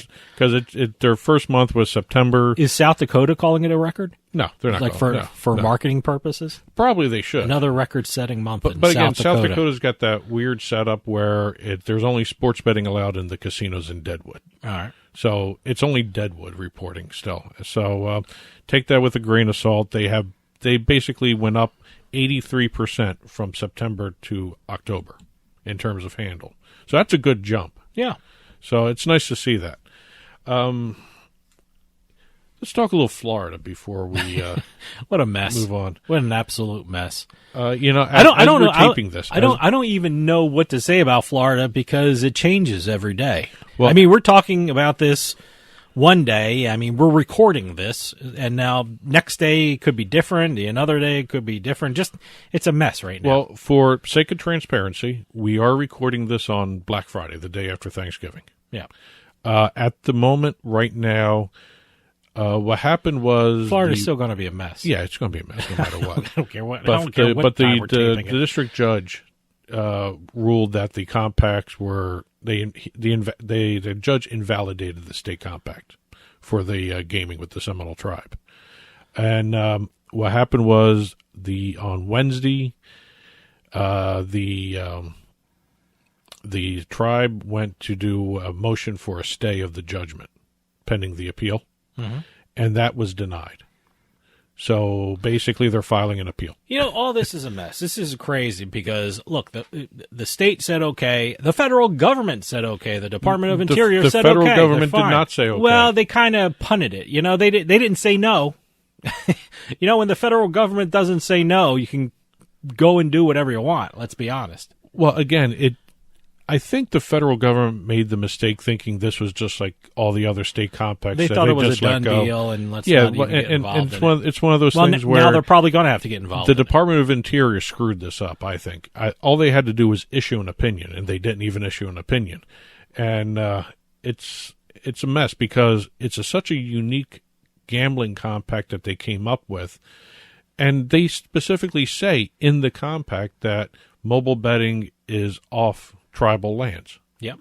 their first month was September. Is South Dakota calling it a record? No, they're not. Like for marketing purposes? Probably they should. Another record-setting month. But again, South Dakota's got that weird setup where there's only sports betting allowed in the casinos in Deadwood. All right. So it's only Deadwood reporting still. So take that with a grain of salt. They basically went up 83% from September to October in terms of handle. So that's a good jump. Yeah. So it's nice to see that. Let's talk a little Florida before we what a mess. Move on. What an absolute mess. I don't know. Taping this. I don't even know what to say about Florida because it changes every day. Well, I mean, we're talking about this one day. I mean, we're recording this, and now next day could be different. Another day could be different. Just it's a mess right now. Well, for sake of transparency, we are recording this on Black Friday, the day after Thanksgiving. Yeah. At the moment, right now, what happened was Florida's still going to be a mess. Yeah, it's going to be a mess no matter what. I don't care what. But the district judge ruled that the compacts were the judge invalidated the state compact for the gaming with the Seminole tribe, and what happened was on Wednesday, the tribe went to do a motion for a stay of the judgment pending the appeal, and that was denied. So basically, they're filing an appeal. You know, all this is a mess. This is crazy because, look, the state said okay. The federal government said okay. The Department of Interior said okay. The federal government did not say okay. Well, they kind of punted it. You know, they didn't say no. You know, when the federal government doesn't say no, you can go and do whatever you want. Let's be honest. Well, again, I think the federal government made the mistake thinking this was just like all the other state compacts. They thought it was a done deal, and let's not even get involved in it. It's one of those things where now they're probably going to have to get involved. The Department of Interior screwed this up, I think. All they had to do was issue an opinion, and they didn't even issue an opinion. And it's a mess because it's such a unique gambling compact that they came up with. And they specifically say in the compact that mobile betting is off tribal lands. Yep.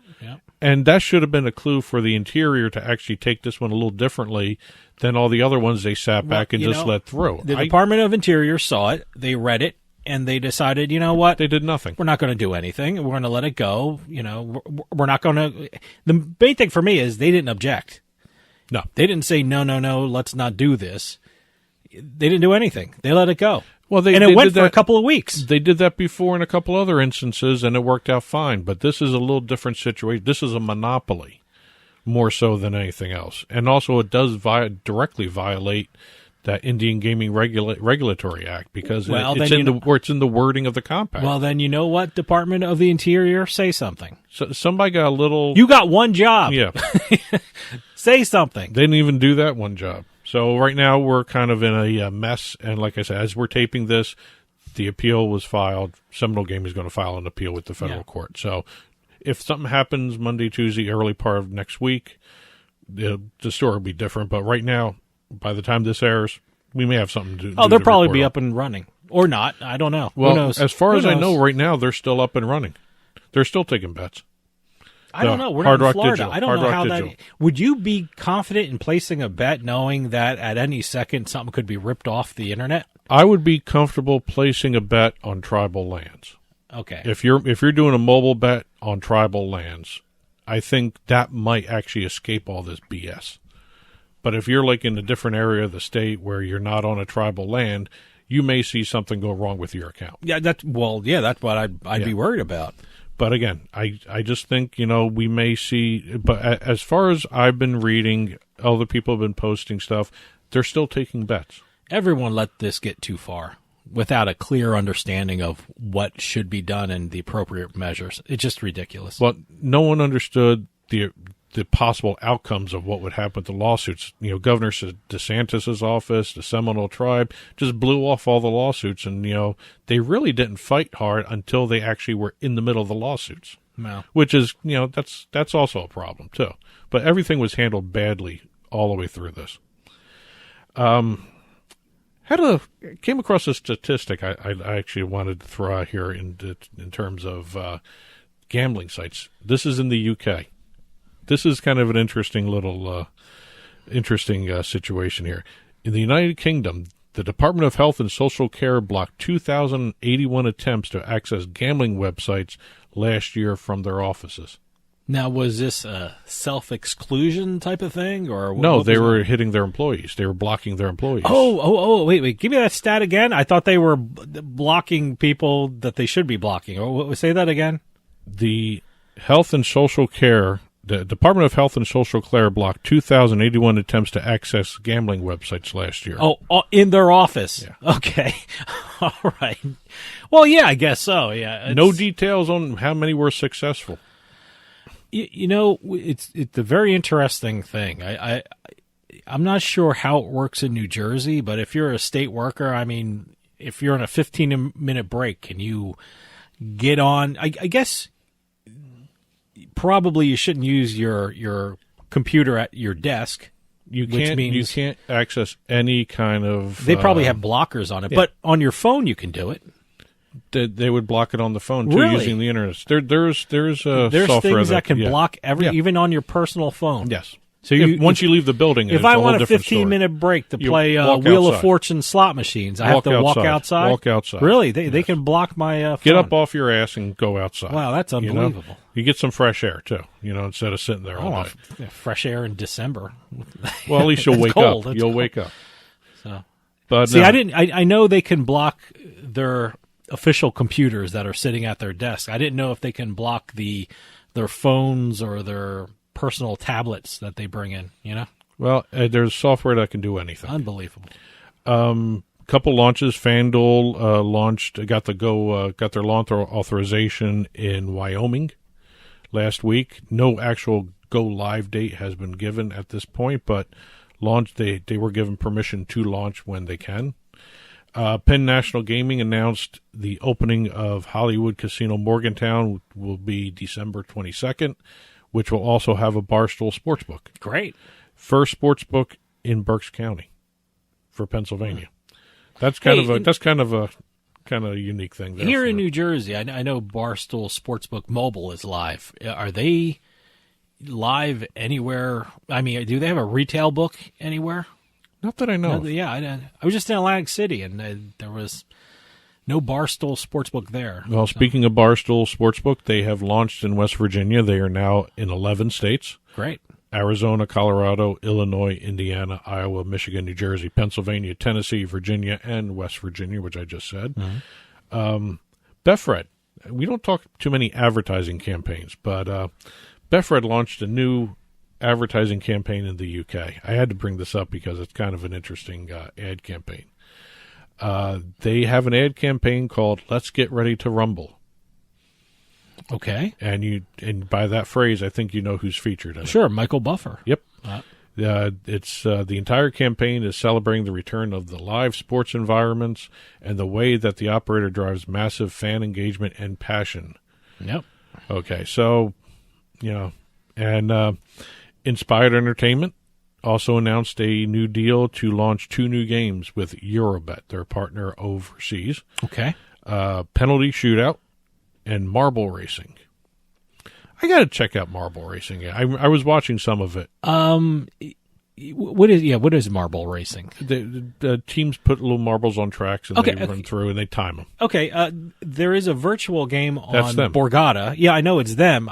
And that should have been a clue for the Interior to actually take this one a little differently than all the other ones they sat back and just let through. The Department of Interior saw it, they read it, and they decided, you know what? They did nothing. We're not going to do anything. We're going to let it go. You know, we're not going to. The main thing for me is they didn't object. No. They didn't say, no, let's not do this. They didn't do anything. They let it go. Well, it went for a couple of weeks. They did that before in a couple other instances, and it worked out fine. But this is a little different situation. This is a monopoly more so than anything else. And also it does directly violate that Indian Gaming Regulatory Act because it's in the wording of the compact. Well, then you know what, Department of the Interior? Say something. So somebody got a little... You got one job. Yeah. Say something. They didn't even do that one job. So right now we're kind of in a mess, and like I said, as we're taping this, the appeal was filed. Seminole Gaming is going to file an appeal with the federal court. So if something happens Monday, Tuesday, early part of next week, the story will be different. But right now, by the time this airs, we may have something to do. Oh, they'll probably be up and running. Or not. I don't know. Well, who knows? As far as I know right now, they're still up and running. They're still taking bets. I don't know. We're not in Florida. I don't know how that. Would you be confident in placing a bet knowing that at any second something could be ripped off the internet? I would be comfortable placing a bet on tribal lands. Okay. If you're doing a mobile bet on tribal lands, I think that might actually escape all this BS. But if you're like in a different area of the state where you're not on a tribal land, you may see something go wrong with your account. Yeah, that's what I'd be worried about. But again, I just think, we may see, but as far as I've been reading, other people have been posting stuff, they're still taking bets. Everyone let this get too far without a clear understanding of what should be done and the appropriate measures. It's just ridiculous. Well, no one understood the possible outcomes of what would happen with the lawsuits. Governor DeSantis' office, the Seminole tribe, just blew off all the lawsuits, and they really didn't fight hard until they actually were in the middle of the lawsuits. No. Which is, that's also a problem too. But everything was handled badly all the way through this. Came across a statistic I actually wanted to throw out here in terms of gambling sites. This is in the UK. This is kind of an interesting little situation here. In the United Kingdom, the Department of Health and Social Care blocked 2,081 attempts to access gambling websites last year from their offices. Now, was this a self-exclusion type of thing, or no? They were hitting their employees. They were blocking their employees. Wait! Give me that stat again. I thought they were blocking people that they should be blocking. Say that again. The Health and Social Care, the Department of Health and Social Care blocked 2,081 attempts to access gambling websites last year. Oh, in their office. Yeah. Okay. All right. Well, yeah, I guess so. Yeah. No details on how many were successful. It's a very interesting thing. I'm not sure how it works in New Jersey, but if you're a state worker, I mean, if you're on a 15-minute break, can you get on? I guess probably you shouldn't use your computer at your desk. You can't access any kind of. They probably have blockers on it, but on your phone you can do it. They would block it on the phone too, really? Using the internet. There's software things that can block even on your personal phone. Yes. So once you leave the building, if I want a 15-minute break to play Wheel of Fortune slot machines, I have to walk outside. Walk outside. Really? They can block my phone. Get up off your ass and go outside. Wow, that's unbelievable. You get some fresh air too. Instead of sitting there all day. Fresh air in December. Well, at least you'll wake up. You'll wake up. So, but see, I know they can block their official computers that are sitting at their desk. I didn't know if they can block their phones or their personal tablets that they bring in, Well, there's software that can do anything. Unbelievable. Couple launches. FanDuel got their launch authorization in Wyoming last week. No actual go live date has been given at this point, but they were given permission to launch when they can. Penn National Gaming announced the opening of Hollywood Casino Morgantown will be December 22nd, which will also have a Barstool Sportsbook. Great. First sportsbook in Berks County for Pennsylvania. That's kind of a unique thing there. Here in New Jersey, I know Barstool Sportsbook Mobile is live. Are they live anywhere? I mean, do they have a retail book anywhere? Not that I know. I was just in Atlantic City, and there was no Barstool Sportsbook there. Well, speaking of Barstool Sportsbook, they have launched in West Virginia. They are now in 11 states. Great. Arizona, Colorado, Illinois, Indiana, Iowa, Michigan, New Jersey, Pennsylvania, Tennessee, Virginia, and West Virginia, which I just said. Mm-hmm. Betfred. We don't talk too many advertising campaigns, but Betfred launched a new advertising campaign in the UK. I had to bring this up because it's kind of an interesting ad campaign. They have an ad campaign called "Let's Get Ready to Rumble." Okay, and by that phrase, I think you know who's featured in it. Sure, Michael Buffer. Yep. It's the entire campaign is celebrating the return of the live sports environments and the way that the operator drives massive fan engagement and passion. Yep. Okay, so and Inspired Entertainment also announced a new deal to launch 2 new games with Eurobet, their partner overseas. Okay. Penalty Shootout and Marble Racing. I got to check out Marble Racing. I was watching some of it. What is Marble Racing? The teams put little marbles on tracks and they run through and they time them. Okay. There is a virtual game That's on them. Borgata. Yeah, I know it's them.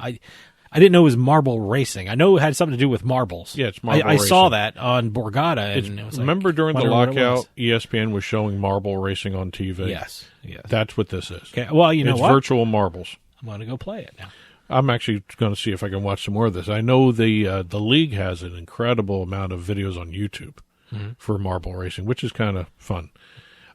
I didn't know it was Marble Racing. I know it had something to do with marbles. Yeah, it's Marble Racing. I saw that on Borgata. And it was remember during the lockout, ESPN was showing Marble Racing on TV? Yes. That's what this is. Okay. Well, you know what? It's virtual marbles. I'm going to go play it now. I'm actually going to see if I can watch some more of this. I know the league has an incredible amount of videos on YouTube for Marble Racing, which is kind of fun.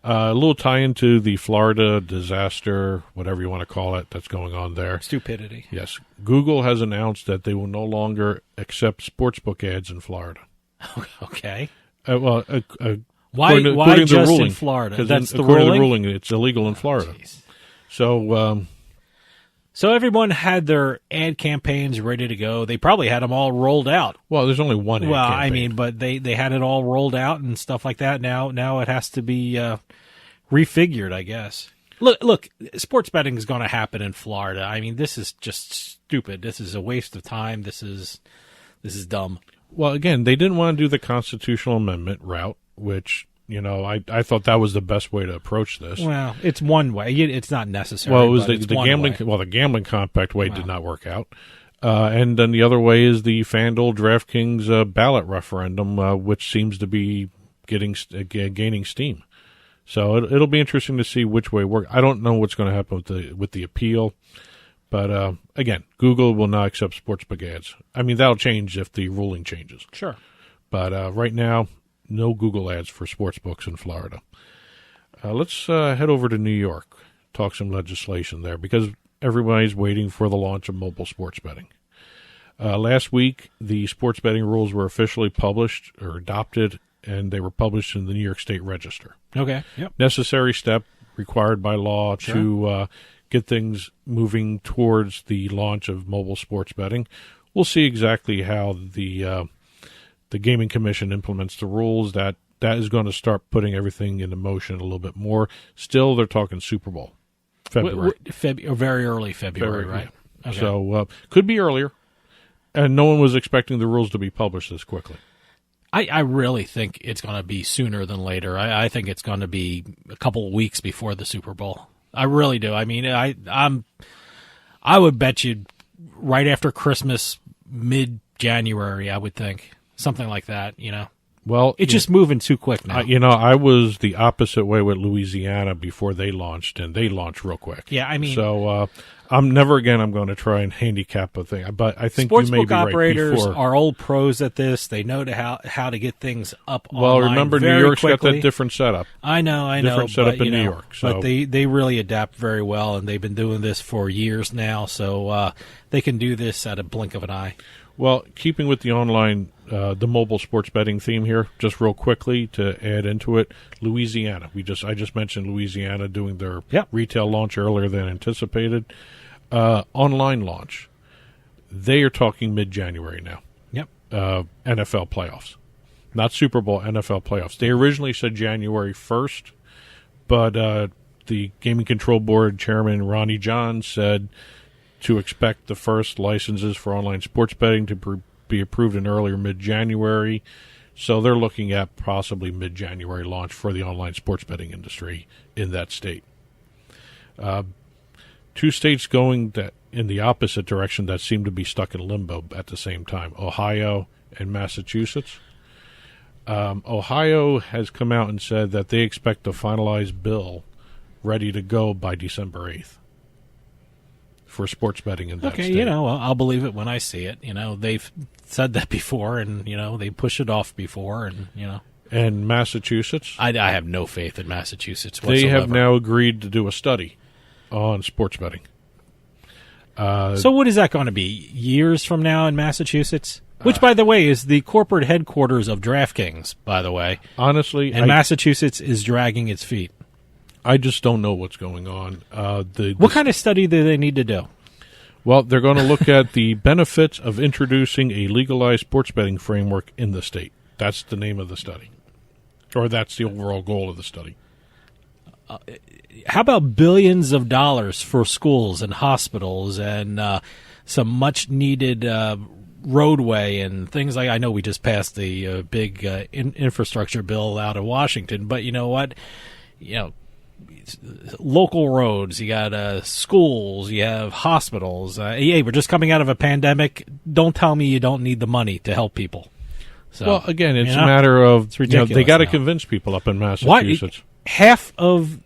A little tie into the Florida disaster, whatever you want to call it, that's going on there. Stupidity. Yes. Google has announced that they will no longer accept sportsbook ads in Florida. Okay. Why just in Florida? That's the ruling? According to the ruling, it's illegal in Florida. Geez. So So everyone had their ad campaigns ready to go. They probably had them all rolled out. Well, there's only one ad campaign. I mean, but they had it all rolled out and stuff like that. Now it has to be refigured, I guess. Look, sports betting is going to happen in Florida. I mean, this is just stupid. This is a waste of time. This is dumb. Well, again, they didn't want to do the constitutional amendment route, which, I thought that was the best way to approach this. Well, it's one way. It's not necessary. Well, it was the gambling. Way. Well, the gambling compact way did not work out, and then the other way is the FanDuel DraftKings ballot referendum, which seems to be gaining steam. So it'll be interesting to see which way works. I don't know what's going to happen with the appeal, but again, Google will not accept sportsbook ads. I mean, that'll change if the ruling changes. Sure, but right now, no Google ads for sportsbooks in Florida. Let's head over to New York, talk some legislation there, because everybody's waiting for the launch of mobile sports betting. Last week, the sports betting rules were officially published or adopted, and they were published in the New York State Register. Okay. Yep. Necessary step required by law to get things moving towards the launch of mobile sports betting. We'll see exactly how the Gaming Commission implements the rules. That is going to start putting everything into motion a little bit more. Still, they're talking Super Bowl, February. Very early February, right? Yeah. Okay. So could be earlier, and no one was expecting the rules to be published this quickly. I really think it's going to be sooner than later. I think it's going to be a couple of weeks before the Super Bowl. I really do. I mean, I would bet you right after Christmas, mid-January, I would think. Something like that, Well, it's just moving too quick now. I was the opposite way with Louisiana before they launched, and they launched real quick. Yeah, I mean, so I'm going to try and handicap a thing. But I think you may be right. Sportsbook operators are old pros at this. They know how to get things up. Well, remember, New York's got that different setup. I know, different setup in New York. So. But they really adapt very well, and they've been doing this for years now. So they can do this at a blink of an eye. Well, keeping with the online, the mobile sports betting theme here, just real quickly to add into it, Louisiana. I just mentioned Louisiana doing their retail launch earlier than anticipated. Online launch, they are talking mid-January now. Yep. NFL playoffs, not Super Bowl, NFL playoffs. They originally said January 1st, but the Gaming Control Board chairman Ronnie John said to expect the first licenses for online sports betting to be approved in earlier mid-January. So they're looking at possibly mid-January launch for the online sports betting industry in that state. Two states going in the opposite direction that seem to be stuck in limbo at the same time, Ohio and Massachusetts. Ohio has come out and said that they expect a finalized bill ready to go by December 8th. For sports betting in that state. I'll believe it when I see it. They've said that before, and they push it off before, and And Massachusetts, I have no faith in Massachusetts whatsoever. They have now agreed to do a study on sports betting. So what is that going to be? Years from now in Massachusetts? Which, by the way, is the corporate headquarters of DraftKings, by the way. Honestly, and Massachusetts is dragging its feet. I just don't know what's going on. What kind of study do they need to do? Well, they're going to look at the benefits of introducing a legalized sports betting framework in the state. That's the name of the study. Or that's the overall goal of the study. How about billions of dollars for schools and hospitals and some much-needed roadway and things like... I know we just passed the big infrastructure bill out of Washington, but you know what? Local roads, you got schools, you have hospitals. We're just coming out of a pandemic. Don't tell me you don't need the money to help people. So, well, again, it's a matter of it's ridiculous they got to convince people up in Massachusetts. Half of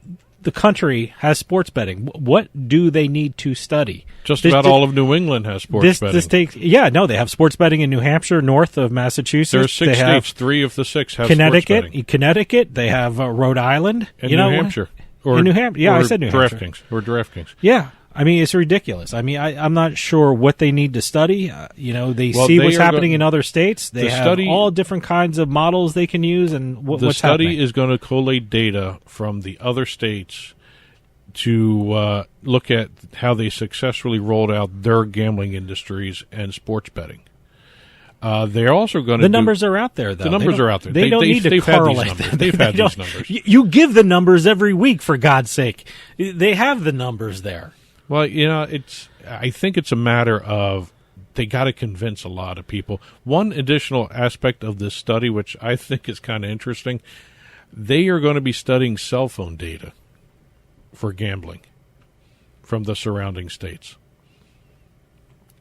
the country has sports betting. What do they need to study? Just about all of New England has sports betting. They have sports betting in New Hampshire, north of Massachusetts. There are 6 states. 3 of the 6 have Connecticut, sports betting. Connecticut, they have Rhode Island. And New Hampshire. In New Hampshire. Yeah, I said New Hampshire. DraftKings. Yeah. I mean, it's ridiculous. I mean, I'm not sure what they need to study. They see what's happening in other states. They have all different kinds of models they can use. And what's happening. The study is going to collate data from the other states to look at how they successfully rolled out their gambling industries and sports betting. They're also going to. The numbers are out there, though. The numbers are out there. They don't need to correlate them. They've had these numbers. You give the numbers every week, for God's sake. They have the numbers there. Well, I think it's a matter of they got to convince a lot of people. One additional aspect of this study, which I think is kind of interesting, they are going to be studying cell phone data for gambling from the surrounding states.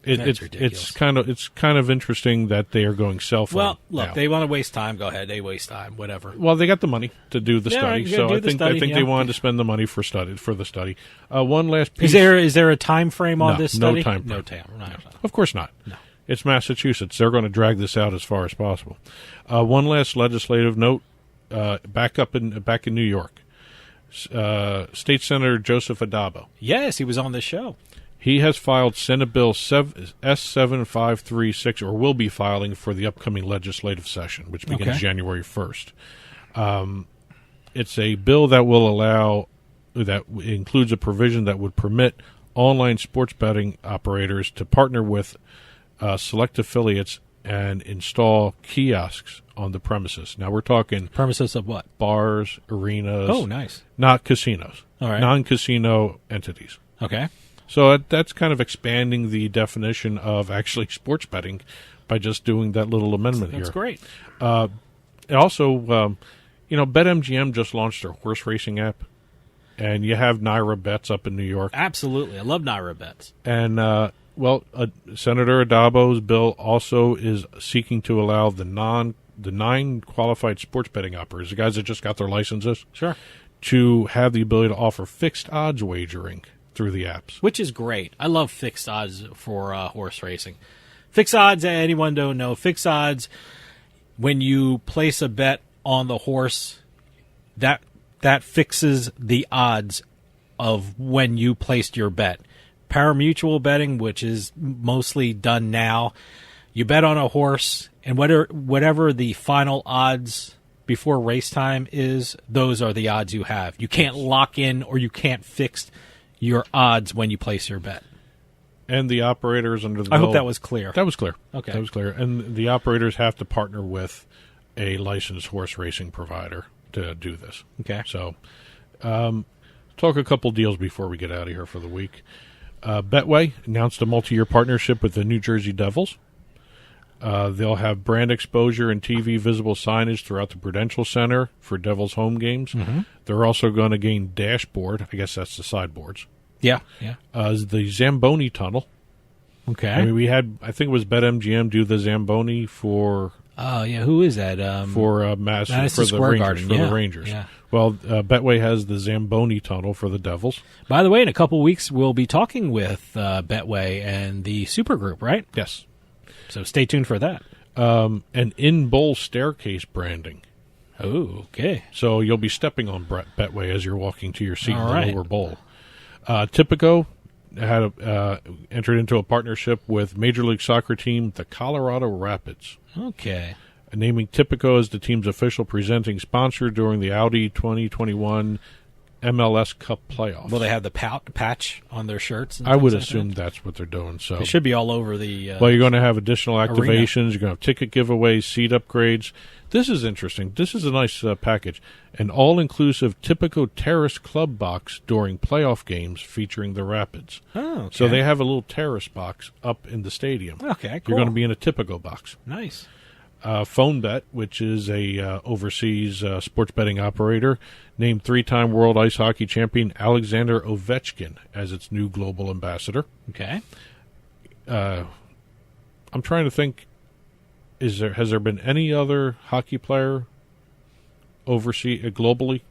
That's ridiculous. It's kind of interesting that they are going cell phone. Well, look, now. They want to waste time. Go ahead, they waste time. Whatever. Well, they got the money to do the study, so I think they wanted to spend the money for the study. One last piece. Is there a time frame on this study? No time frame. No time. No. Of course not. No. It's Massachusetts. They're going to drag this out as far as possible. One last legislative note. Back in New York, State Senator Joseph Adabo. Yes, he was on this show. He has filed Senate Bill S7536, or will be filing for the upcoming legislative session, which begins January 1st. It's a bill that includes a provision that would permit online sports betting operators to partner with select affiliates and install kiosks on the premises. Now we're talking premises of what? Bars, arenas. Oh, nice. Not casinos. All right. Non-casino entities. Okay. So that's kind of expanding the definition of actually sports betting by just doing that little amendment here. That's great. Also, BetMGM just launched their horse racing app, and you have Naira Bets up in New York. Absolutely. I love Naira Bets. And, Senator Adabo's bill also is seeking to allow the 9 qualified sports betting operators, the guys that just got their licenses, sure, to have the ability to offer fixed odds wagering through the apps. Which is great. I love fixed odds for horse racing. Fixed odds, anyone don't know, fixed odds, when you place a bet on the horse, that fixes the odds of when you placed your bet. Pari-mutuel betting, which is mostly done now, you bet on a horse, and whatever the final odds before race time is, those are the odds you have. You can't lock in or you can't fix your odds when you place your bet. And the operators under the I bill, hope that was clear. That was clear. Okay. That was clear. And the operators have to partner with a licensed horse racing provider to do this. Okay. So, talk a couple deals before we get out of here for the week. Betway announced a multi-year partnership with the New Jersey Devils. They'll have brand exposure and TV visible signage throughout the Prudential Center for Devils home games. Mm-hmm. They're also going to gain dashboard. I guess that's the sideboards. Yeah. The Zamboni Tunnel. Okay. I mean, I think it was BetMGM do the Zamboni for. Oh yeah, who is that? For Madison for the Rangers. Garden. For the Rangers. Yeah. Well, Betway has the Zamboni Tunnel for the Devils. By the way, in a couple weeks, we'll be talking with Betway and the Supergroup, right? Yes. So stay tuned for that. And in-bowl staircase branding. Oh, okay. So you'll be stepping on Betway as you're walking to your seat in the lower bowl. Tipico had entered into a partnership with Major League Soccer team, the Colorado Rapids. Okay. Naming Tipico as the team's official presenting sponsor during the Audi 2021 MLS Cup playoffs. Will they have the patch on their shirts? I would assume that's what they're doing. So it should be all over the. Well, you're going to have additional activations. Arena. You're going to have ticket giveaways, seat upgrades. This is interesting. This is a nice package. An all-inclusive Tipico Terrace Club box during playoff games featuring the Rapids. Oh, okay. So they have a little terrace box up in the stadium. Okay, cool. You're going to be in a Tipico box. Nice. PhoneBet, which is a overseas sports betting operator, named 3-time World Ice Hockey Champion Alexander Ovechkin as its new global ambassador. Okay. I'm trying to think. Has there been any other hockey player overseas globally?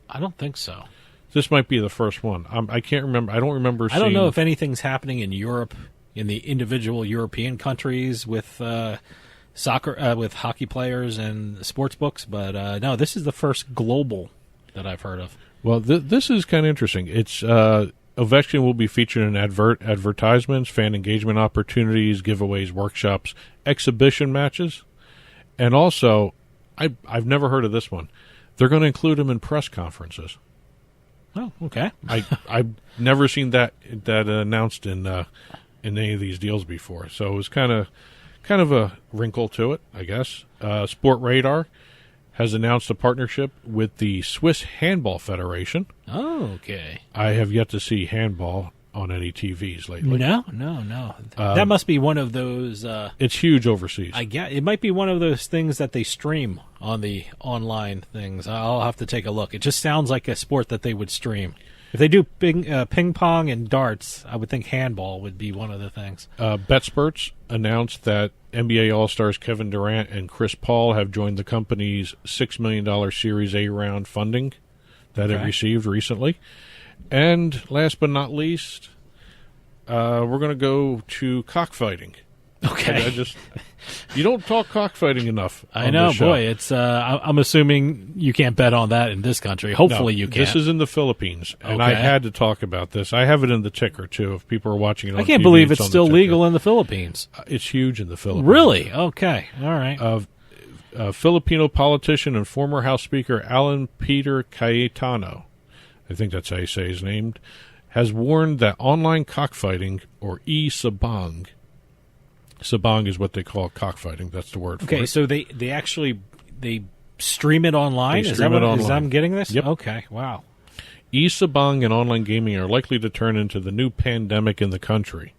I don't think so. This might be the first one. I can't remember. I don't remember. I don't know if anything's happening in Europe, in the individual European countries with soccer, with hockey players and sports books, but no, this is the first global that I've heard of. Well, this is kind of interesting. It's Ovechkin will be featured in advertisements, fan engagement opportunities, giveaways, workshops, exhibition matches, and also, I've never heard of this one. They're going to include him in press conferences. Oh, okay. I've never seen that announced in any of these deals before, so it was kind of a wrinkle to it, I guess. Sport Radar has announced a partnership with the Swiss Handball Federation. Oh, okay. I have yet to see handball on any TVs lately. No. That must be one of those. It's huge overseas. I guess it might be one of those things that they stream on the online things. I'll have to take a look. It just sounds like a sport that they would stream. If they do ping pong and darts, I would think handball would be one of the things. BetSperts announced that NBA All-Stars Kevin Durant and Chris Paul have joined the company's $6 million Series A round funding that it received recently. And last but not least, we're going to go to cockfighting. Okay. You don't talk cockfighting enough. I know, boy. It's. I'm assuming you can't bet on that in this country. Hopefully, you can. This is in the Philippines, and I had to talk about this. I have it in the ticker too. If people are watching it on I can't TV, believe it's still legal in the Philippines. It's huge in the Philippines. Really? Okay. All right. Filipino politician and former House Speaker Alan Peter Cayetano, I think that's how you say his name, has warned that online cockfighting, or e-sabang, sabang is what they call cockfighting. That's the word for it. Okay, so they actually stream it online? Is that I'm getting this? Yep. Okay, wow. E-sabang and online gaming are likely to turn into the new pandemic in the country.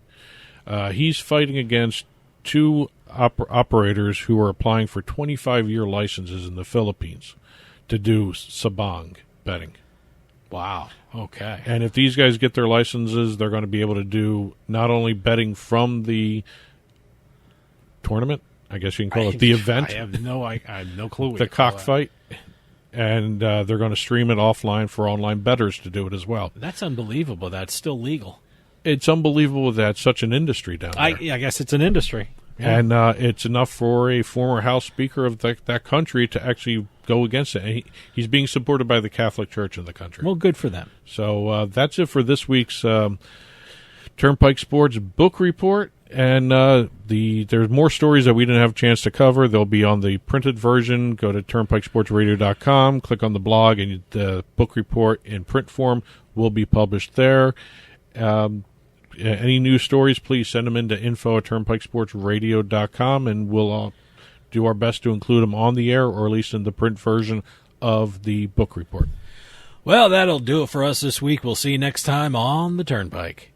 He's fighting against two operators who are applying for 25-year licenses in the Philippines to do sabang betting. Wow. Okay. And if these guys get their licenses, they're going to be able to do not only betting from the tournament, I guess you can call it the event. I have no clue what the cockfight, and they're going to stream it offline for online bettors to do it as well. That's unbelievable. That's still legal. It's unbelievable that it's such an industry down there. I guess it's an industry. Yeah. And it's enough for a former House Speaker of that country to actually go against it. And he's being supported by the Catholic Church in the country. Well, good for them. So that's it for this week's Turnpike Sports book report. And there's more stories that we didn't have a chance to cover. They'll be on the printed version. Go to turnpikesportsradio.com, click on the blog, and the book report in print form will be published there. Any news stories, please send them in to info@turnpikesportsradio.com, and we'll do our best to include them on the air or at least in the print version of the book report. Well, that'll do it for us this week. We'll see you next time on the Turnpike.